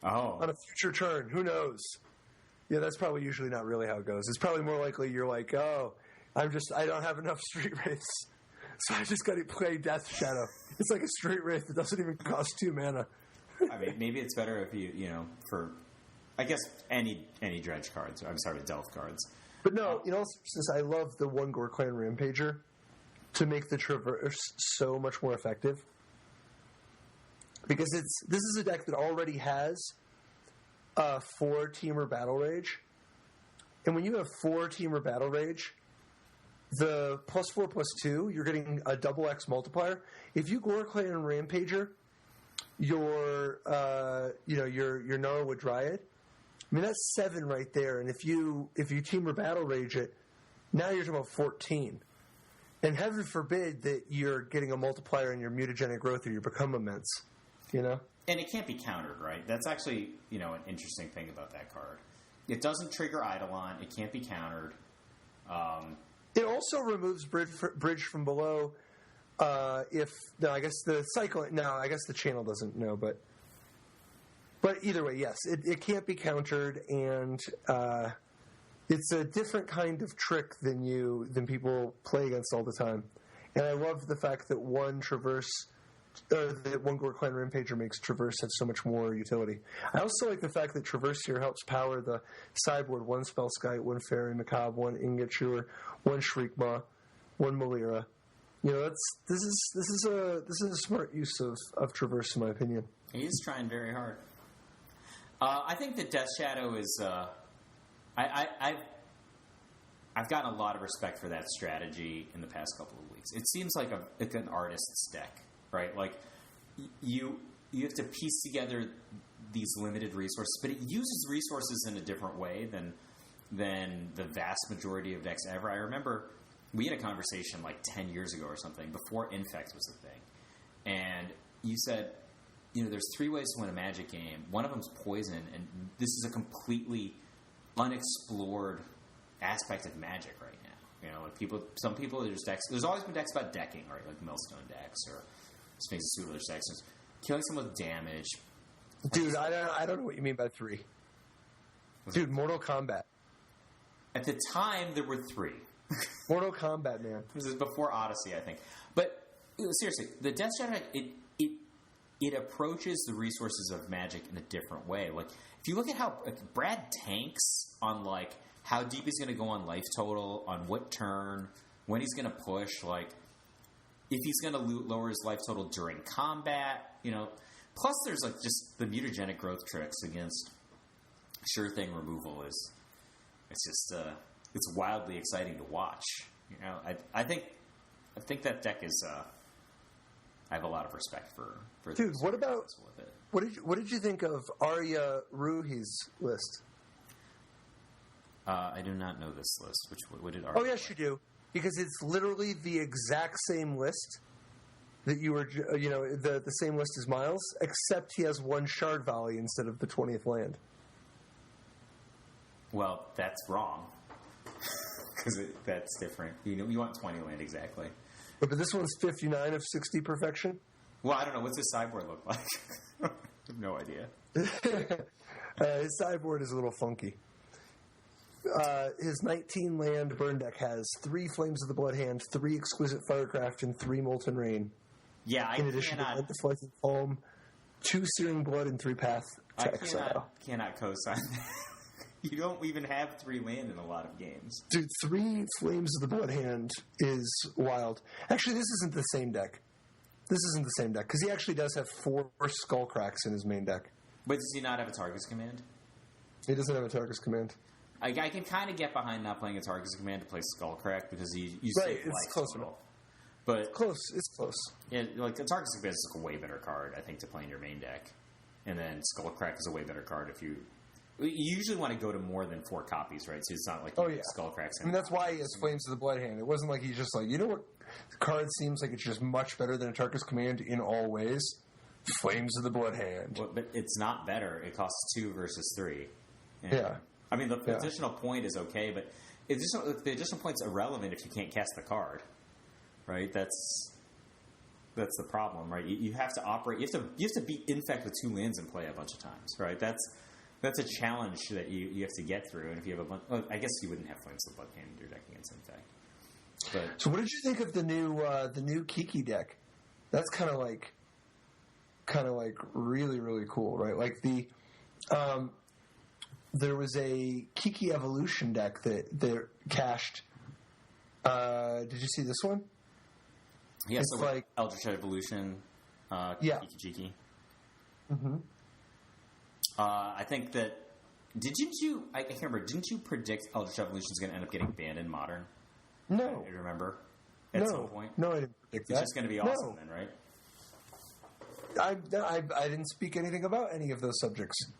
Oh. On a future turn. Who knows? Yeah, that's probably usually not really how it goes. It's probably more likely you're like, oh, I don't have enough Street Wraiths, so I just got to play Death Shadow. It's like a Street Wraith that doesn't even cost 2 mana. I mean, maybe it's better if for, I guess, any dredge cards. I'm sorry, Delph cards. But no, since I love the One Gore Clan Rampager to make the Traverse so much more effective. Because this is a deck that already has 4-teamer Battle Rage. And when you have 4-teamer Battle Rage, the +4/+2, you're getting a double X multiplier. If you Gore Clan Rampager, your Narwood Dryad, I mean that's 7 right there. And if you teamer Battle Rage it, now you're talking about 14. And heaven forbid that you're getting a multiplier in your Mutagenic Growth or you become immense. And it can't be countered, right? That's actually, an interesting thing about that card. It doesn't trigger Eidolon. It can't be countered. It also removes bridge from below. I guess the channel doesn't know, but either way, yes, it can't be countered, and it's a different kind of trick than people play against all the time. And I love the fact that one Gore Clan Rampager makes Traverse have so much more utility. I also like the fact that Traverse here helps power the sideboard: 1 Spellskite, 1 Fairy Macabre, 1 Ingot Chewer, 1 Shriekmaw, 1 Malira. This is a smart use of Traverse, in my opinion. He's trying very hard. I think that Death Shadow is. I've gotten a lot of respect for that strategy in the past couple of weeks. It seems like an artist's deck, right? Like you have to piece together these limited resources, but it uses resources in a different way than the vast majority of decks ever. I remember we had a conversation like 10 years ago or something, before Infect was a thing, and you said, there's 3 ways to win a Magic game. One of them's poison, and this is a completely unexplored aspect of Magic right now. Like some people, there's decks. There's always been decks about decking, right? Like Millstone decks or Sphinx of Tutelage decks. There's killing someone with damage. Dude, I don't know what you mean by 3. Dude, Mortal Kombat. At the time, there were 3. Mortal Kombat, man. This is before Odyssey, I think. But seriously, the Death Shadow, it approaches the resources of Magic in a different way. Like, if you look at how Brad tanks on, like, how deep he's going to go on life total, on what turn, when he's going to push, like, if he's going to lower his life total during combat, Plus, there's, like, just the Mutagenic Growth tricks against Sure Thing removal it's just, it's wildly exciting to watch. I think that deck is, I have a lot of respect for dude, what about with it. What did you think of Arya Ruhi's list? I do not know this list. What did Arya? Oh yes, you do, because it's literally the exact same list that you were. The same list as Miles, except he has 1 Shard Volley instead of the 20th land. Well, that's wrong. because that's different. You want 20 land exactly. But this one's 59 of 60 perfection? Well, I don't know. What's his sideboard look like? I have no idea. His sideboard is a little funky. His 19 land burn deck has 3 Flames of the Blood Hand, 3 Exquisite Firecraft, and 3 Molten Rain. Yeah, in addition to the Slicing Foam, 2 Searing Blood, and 3 Path to Exile. I cannot co-sign that. You don't even have 3 land in a lot of games. Dude, 3 Flames of the Blood Hand is wild. Actually, this isn't the same deck. Because he actually does have 4 Skullcracks in his main deck. But does he not have a Targus Command? He doesn't have a Targus Command. I can kind of get behind not playing a Targus Command to play Skullcrack because you right, save it's life close total. enough. But It's close. Yeah, like the Targus Command is like a way better card, I think, to play in your main deck. And then Skullcrack is a way better card if you usually want to go to more than 4 copies, right? So it's not like Skullcracks. I mean, that's why he has Flames of the Blood Hand. It wasn't like he's just like, you know what card seems like it's just much better than a Tarkus Command in all ways? Flames of the Blood Hand. Well, but it's not better. It costs 2 versus 3. And, yeah. I mean, the additional point is okay, but the additional point's irrelevant if you can't cast the card, right? That's the problem, right? You have to operate. You have to be infect with 2 lands and play a bunch of times, right? That's a challenge that you have to get through. And if you have a bunch, well, I guess you wouldn't have Flames of the Blood Hand in your deck against infect. But so, what did you think of the new Kiki deck? That's kind of like really, really cool, right? Like there was a Kiki Evolution deck that cached. Did you see this one? Yeah, it's so like Eldritch Evolution, Kiki. Mm-hmm. I think that I can't remember. Didn't you predict Eldritch Evolution is going to end up getting banned in Modern? No. You remember? At some point? No, I didn't predict that. It's just going to be awesome then, right? I didn't speak anything about any of those subjects.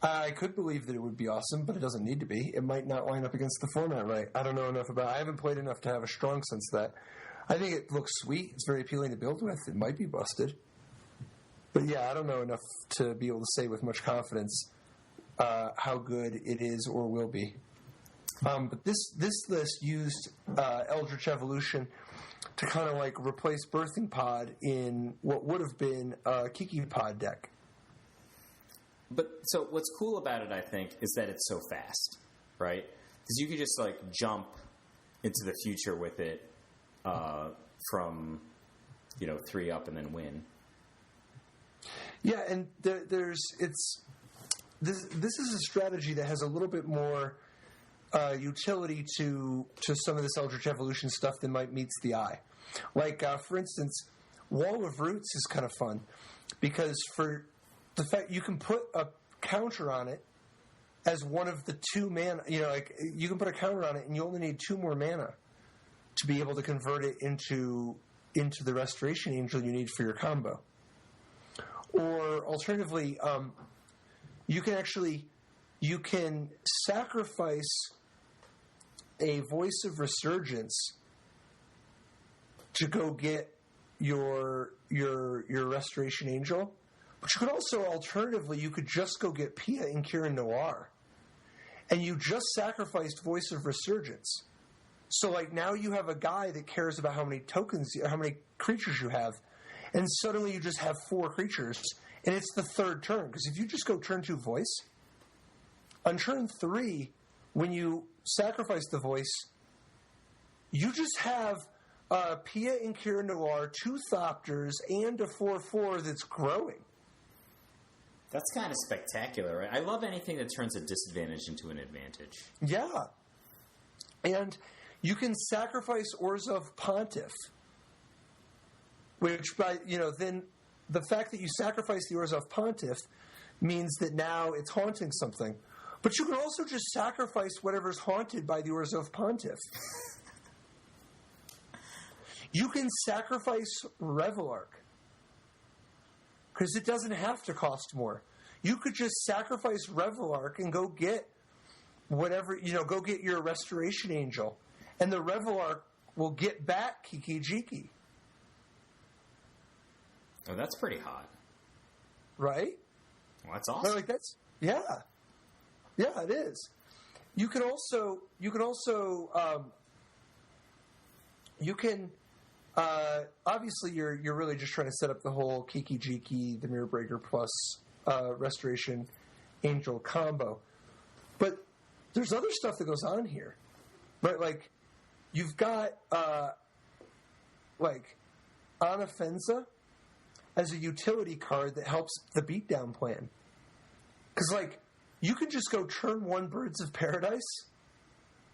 I could believe that it would be awesome, but it doesn't need to be. It might not line up against the format right. I don't know enough about it. I haven't played enough to have a strong sense of that. I think it looks sweet. It's very appealing to build with. It might be busted. But yeah, I don't know enough to be able to say with much confidence how good it is or will be. But this list used Eldritch Evolution to kind of like replace Birthing Pod in what would have been a Kiki Pod deck. But so what's cool about it, I think, is that it's so fast, right? Because you could just like jump into the future with it from 3 up and then win. Yeah, and this is a strategy that has a little bit more utility to some of this Eldritch Evolution stuff than might meets the eye. Like, for instance, Wall of Roots is kind of fun because for the fact you can put a counter on it as one of the 2 mana, you can put a counter on it and you only need 2 more mana to be able to convert it into the Restoration Angel you need for your combo. Or alternatively, you can sacrifice a Voice of Resurgence to go get your Restoration Angel. But you could also, alternatively, you could just go get Pia and Kirin Noir. And you just sacrificed Voice of Resurgence. So, like, now you have a guy that cares about how many creatures you have. And suddenly you just have 4 creatures. And it's the 3rd turn. Because if you just go turn 2 Voice, on turn 3, when you sacrifice the Voice, you just have Pia and Kirin Noir, 2 Thopters, and a 4/4 that's growing. That's kind of spectacular, right? I love anything that turns a disadvantage into an advantage. Yeah. And you can sacrifice Orzhov Pontiff, which, then the fact that you sacrifice the Orzhov Pontiff means that now it's haunting something. But you can also just sacrifice whatever's haunted by the Orzhov Pontiff. You can sacrifice Revelark, because it doesn't have to cost more. You could just sacrifice Revelark and go get whatever, go get your Restoration Angel. And the Revelark will get back Kiki Jiki. Oh, that's pretty hot. Right? Well, that's awesome. Yeah, it is. You can obviously you're really just trying to set up the whole Kiki Jiki, the Mirror Breaker plus Restoration Angel combo. But there's other stuff that goes on here. Right? Like, you've got Anafenza as a utility card that helps the beatdown plan. Because, like, you can just go turn 1 Birds of Paradise,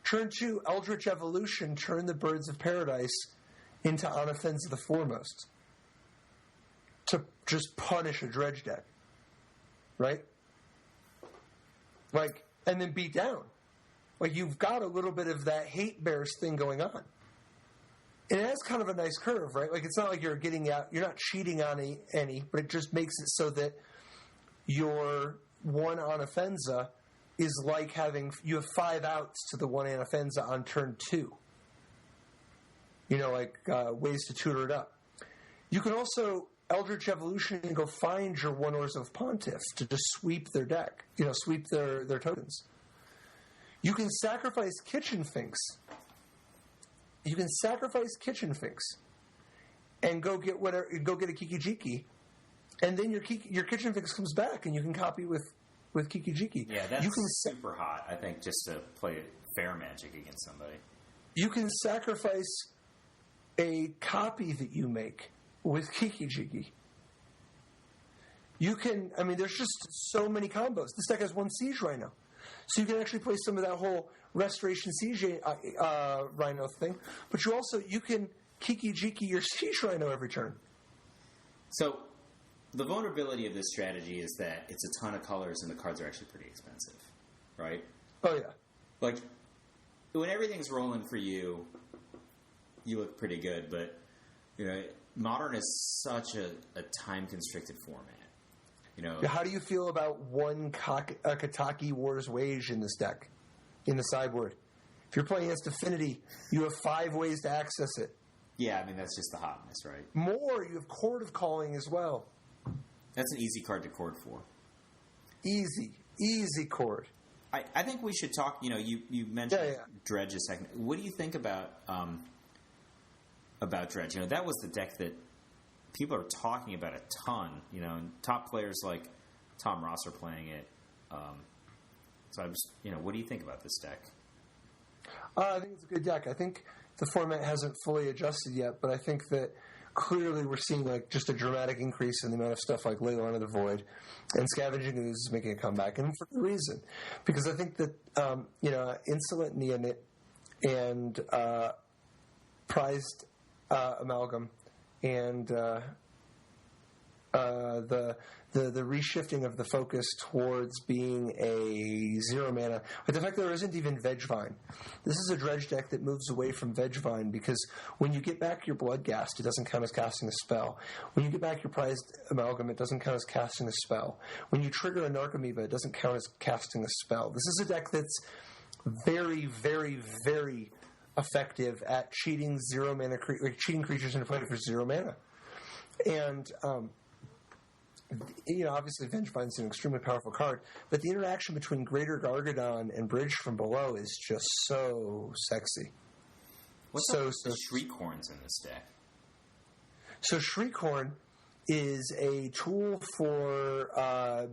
turn 2 Eldritch Evolution, turn the Birds of Paradise into Anafenza the Foremost to just punish a dredge deck. Right? Like, and then beat down. Like, you've got a little bit of that hate bears thing going on. And it has kind of a nice curve, right? Like, it's not like you're not cheating on any, but it just makes it so that your one Anafenza is like you have 5 outs to the one Anafenza on turn 2. You know, like ways to tutor it up. You can also Eldritch Evolution and go find your one Ors of Pontiff to just sweep their deck, sweep their tokens. You can sacrifice Kitchen Finks. And go get a Kiki Jiki, and then your Kitchen Finks comes back, and you can copy with Kiki Jiki. Yeah, that's super hot. I think just to play fair magic against somebody. You can sacrifice a copy that you make with Kiki Jiki. You can. I mean, there's just so many combos. This deck has 1 Siege Rhino, so you can actually play some of that whole Restoration Siege Rhino thing. But you can Kiki Jiki your Siege Rhino every turn. So the vulnerability of this strategy is that it's a ton of colors and the cards are actually pretty expensive, right? Oh yeah. Like, when everything's rolling for you, you look pretty good. But Modern is such a time-constricted format. How do you feel about one Kataki War's Wage in this deck, in the sideboard? If you're playing against Affinity, you have 5 ways to access it. Yeah, I mean, that's just the hotness, right? More, you have Chord of Calling as well. That's an easy card to chord for. Easy chord. I think we should talk, you mentioned Dredge a second. What do you think about Dredge? That was the deck that people are talking about a ton, and top players like Tom Ross are playing it. So I'm just, what do you think about this deck? I think it's a good deck. I think the format hasn't fully adjusted yet, but I think that clearly we're seeing like just a dramatic increase in the amount of stuff like Leyline of the Void and Scavenging Ooze is making a comeback, and for good reason. Because I think that, Insolent Neonit and Prized Amalgam and the reshifting of the focus towards being a 0 mana, but the fact that there isn't even Vegevine. This is a dredge deck that moves away from Vegevine because when you get back your Bloodghast, it doesn't count as casting a spell. When you get back your Prized Amalgam, it doesn't count as casting a spell. When you trigger a Narcomoeba, it doesn't count as casting a spell. This is a deck that's very, very, very effective at cheating 0 mana, cheating creatures into play for 0 mana. And, obviously Vengevine is an extremely powerful card, but the interaction between Greater Gargadon and Bridge from Below is just so sexy. What's up with the Shriekhorns in this deck? So Shriekhorn is a tool for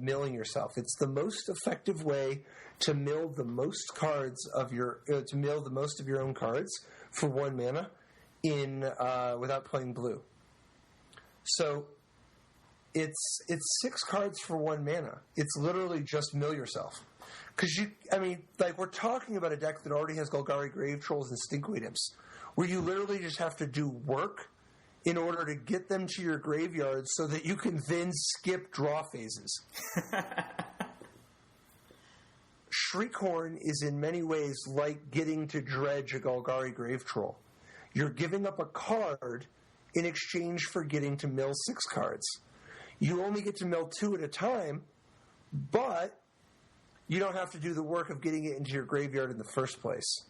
milling yourself. It's the most effective way to mill the most cards of your to mill the most of your own cards for 1 mana in without playing blue. So it's 6 cards for 1 mana. It's literally just mill yourself. Because we're talking about a deck that already has Golgari Grave Trolls and Stinkweed Imps, where you literally just have to do work in order to get them to your graveyard so that you can then skip draw phases. Shriekhorn is in many ways like getting to dredge a Golgari Grave Troll. You're giving up a card in exchange for getting to mill 6 cards. You only get to mill 2 at a time, but you don't have to do the work of getting it into your graveyard in the first place.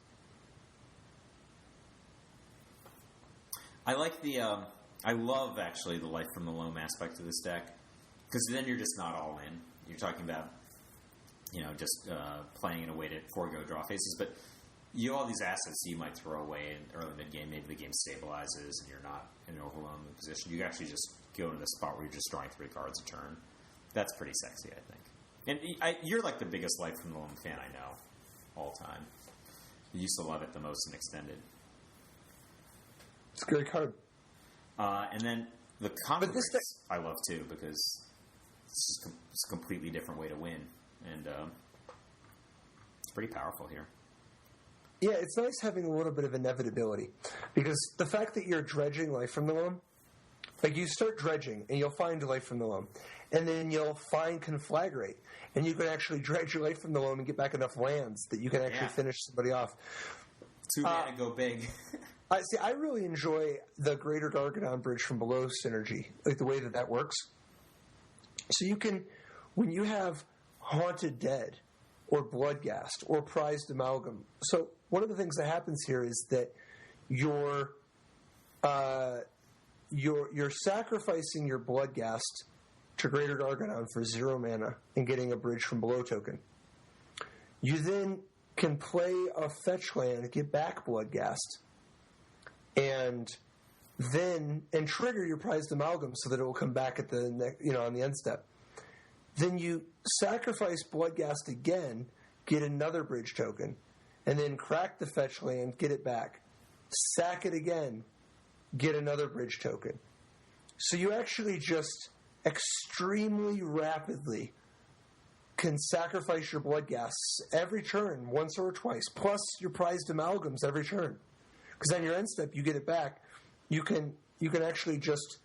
I like I love actually the Life from the Loam aspect of this deck, because then you're just not all in. You're talking about, just playing in a way to forego draw faces. But you have all these assets you might throw away in early mid-game. Maybe the game stabilizes and you're not in an overwhelming position. You can actually just go to the spot where you're just drawing 3 cards a turn. That's pretty sexy, I think. And you're like the biggest Life from the Loam fan I know, all time. You used to love it the most in Extended. It's a great card. And then the combo I love too, because it's a completely different way to win. And it's pretty powerful here. Yeah, it's nice having a little bit of inevitability. Because the fact that you're dredging Life from the Loam, like you start dredging and you'll find Life from the Loam. And then you'll find Conflagrate. And you can actually dredge your Life from the Loam and get back enough lands that you can actually finish somebody off. 2 mana go big. I really enjoy the Greater Gargadon Bridge from Below synergy, like the way that works. So you can, when you have Haunted Dead or Bloodghast or Prized Amalgam, so one of the things that happens here is that you're sacrificing your Bloodghast to Greater Gargadon for 0 mana and getting a Bridge from Below token. You then can play a fetch land, get back Bloodghast, and trigger your Prized Amalgam so that it will come back at the on the end step. Then you sacrifice Bloodghast again, get another Bridge token, and then crack the fetch land, get it back. Sack it again, get another Bridge token. So you actually just extremely rapidly can sacrifice your Bloodghasts every turn, once or twice, plus your Prized Amalgams every turn. Because on your end step, you get it back. You can actually just,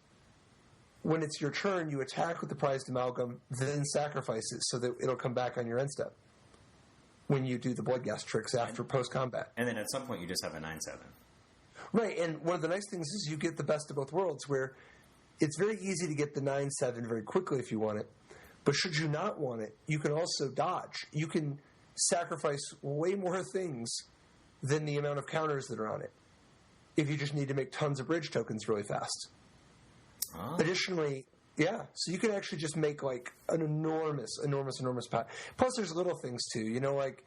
when it's your turn, you attack with the Prized Amalgam, then sacrifice it so that it'll come back on your end step when you do the Bloodghast tricks after post-combat. And then at some point, you just have a 9/7. Right, and one of the nice things is you get the best of both worlds, where it's very easy to get the 9/7 very quickly if you want it. But should you not want it, you can also dodge. You can sacrifice way more things than the amount of counters that are on it if you just need to make tons of Bridge tokens really fast. Oh. Additionally, so you can actually just make like an enormous pack. Plus there's little things too. Like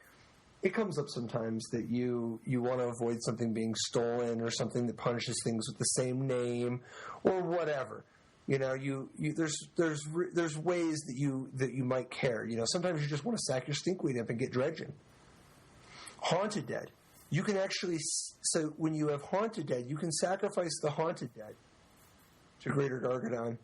it comes up sometimes that you want to avoid something being stolen or something that punishes things with the same name or whatever. There's ways that you might care. Sometimes you just want to sack your Stinkweed Imp and get dredging. Haunted Dead. You can actually, so when you have Haunted Dead, you can sacrifice the Haunted Dead to Greater Gargadon.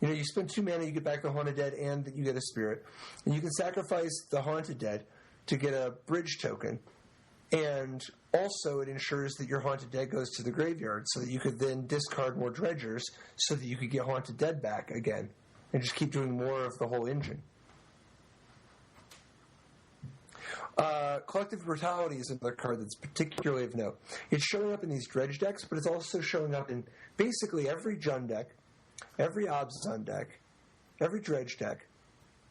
You spend 2 mana, you get back the Haunted Dead, and you get a Spirit. And you can sacrifice the Haunted Dead to get a Bridge token. And also it ensures that your Haunted Dead goes to the graveyard so that you could then discard more Dredgers so that you could get Haunted Dead back again and just keep doing more of the whole engine. Collective Brutality is another card that's particularly of note. It's showing up in these Dredge decks, but it's also showing up in basically every Jund deck, every Abzan deck, every Dredge deck,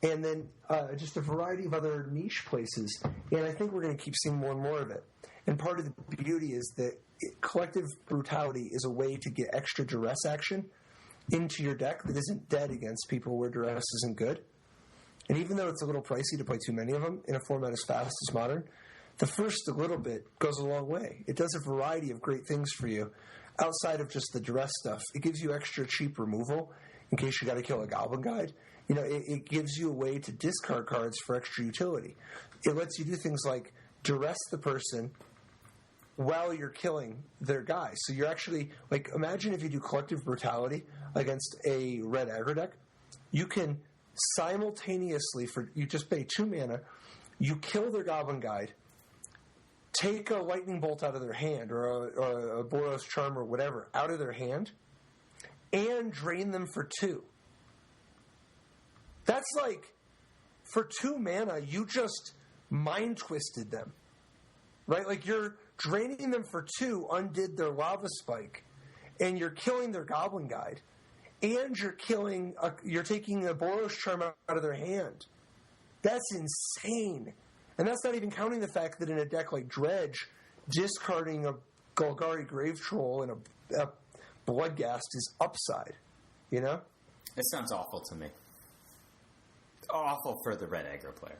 and then just a variety of other niche places. And I think we're going to keep seeing more and more of it. And part of the beauty is that Collective Brutality is a way to get extra duress action into your deck that isn't dead against people where duress isn't good. And even though it's a little pricey to play too many of them in a format as fast as Modern, the first little bit goes a long way. It does a variety of great things for you outside of just the duress stuff. It gives you extra cheap removal in case you got to kill a Goblin Guide. It gives you a way to discard cards for extra utility. It lets you do things like duress the person while you're killing their guy. So you're actually, like, imagine if you do Collective Brutality against a red aggro deck. You can simultaneously, you just pay 2 mana, you kill their Goblin Guide, take a Lightning Bolt out of their hand, or a Boros Charm or whatever out of their hand, and drain them for 2. That's like, for 2 mana, you just mind twisted them. Right? Like, you're draining them for 2, undid their Lava Spike, and you're killing their Goblin Guide, and you're taking a Boros Charm out of their hand. That's insane. And that's not even counting the fact that in a deck like Dredge, discarding a Golgari Grave Troll and a Bloodghast is upside. It sounds awful to me. Awful for the red aggro player.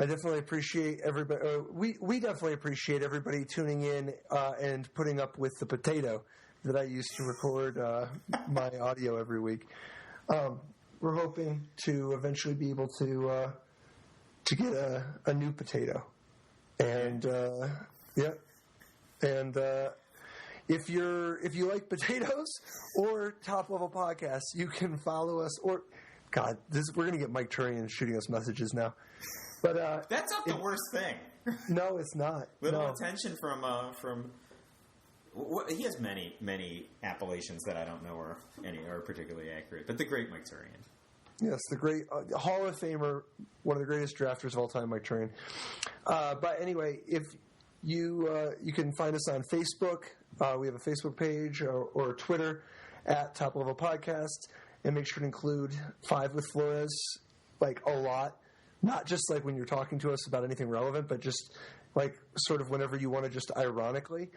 I definitely appreciate everybody. We definitely appreciate everybody tuning in and putting up with the potato that I use to record my audio every week. We're hoping to eventually be able to get a new potato, and if you like potatoes or Top Level Podcasts, you can follow us. Or God, we're gonna get Mike Turian shooting us messages now. But that's not the worst thing. No, it's not. Little attention from. He has many appellations that I don't know are particularly accurate. But the great Mike Turian. Yes, the great Hall of Famer, one of the greatest drafters of all time, Mike Turian. But anyway, if you can find us on Facebook. We have a Facebook page or Twitter at Top Level Podcast, and make sure to include 5 with Flores, like a lot. Not just like when you're talking to us about anything relevant, but just like sort of whenever you want to just ironically,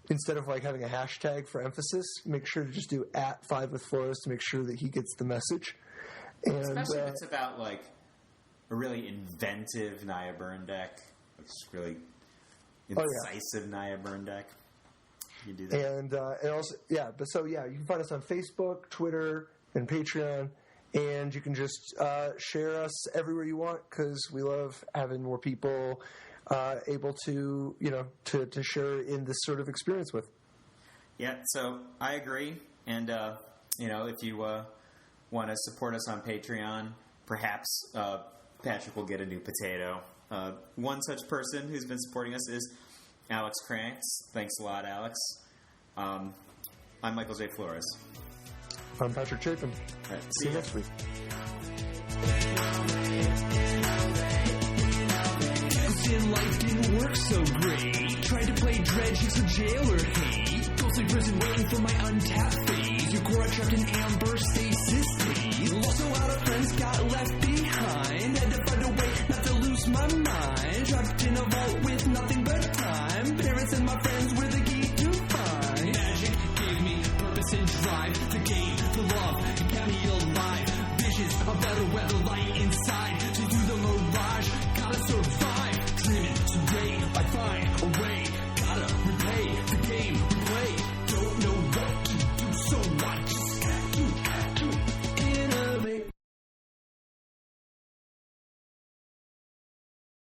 instead of like having a hashtag for emphasis, make sure to just do at 5 with Flores to make sure that he gets the message. And, especially if it's about like a really inventive Nia Burn deck, which is really incisive Nia Burn deck. You do that. And also, you can find us on Facebook, Twitter, and Patreon. And you can just share us everywhere you want because we love having more people able to, to share in this sort of experience with. Yeah, so I agree. And, if you want to support us on Patreon, perhaps Patrick will get a new potato. One such person who's been supporting us is Alex Cranks. Thanks a lot, Alex. I'm Michael J. Flores. I'm Patrick Chapin. Right, see you next week. Life didn't work so great. Tried to play dredge, it's a jailer hate. Ghostly prison waiting for my untapped phase. Your core trapped in amber stasis state. Lost a lot of friends, got left behind. Had to find a way not to lose my mind. Trapped in a vault with nothing but time. Parents and my friends were the key to find. Magic gave me purpose and drive. The game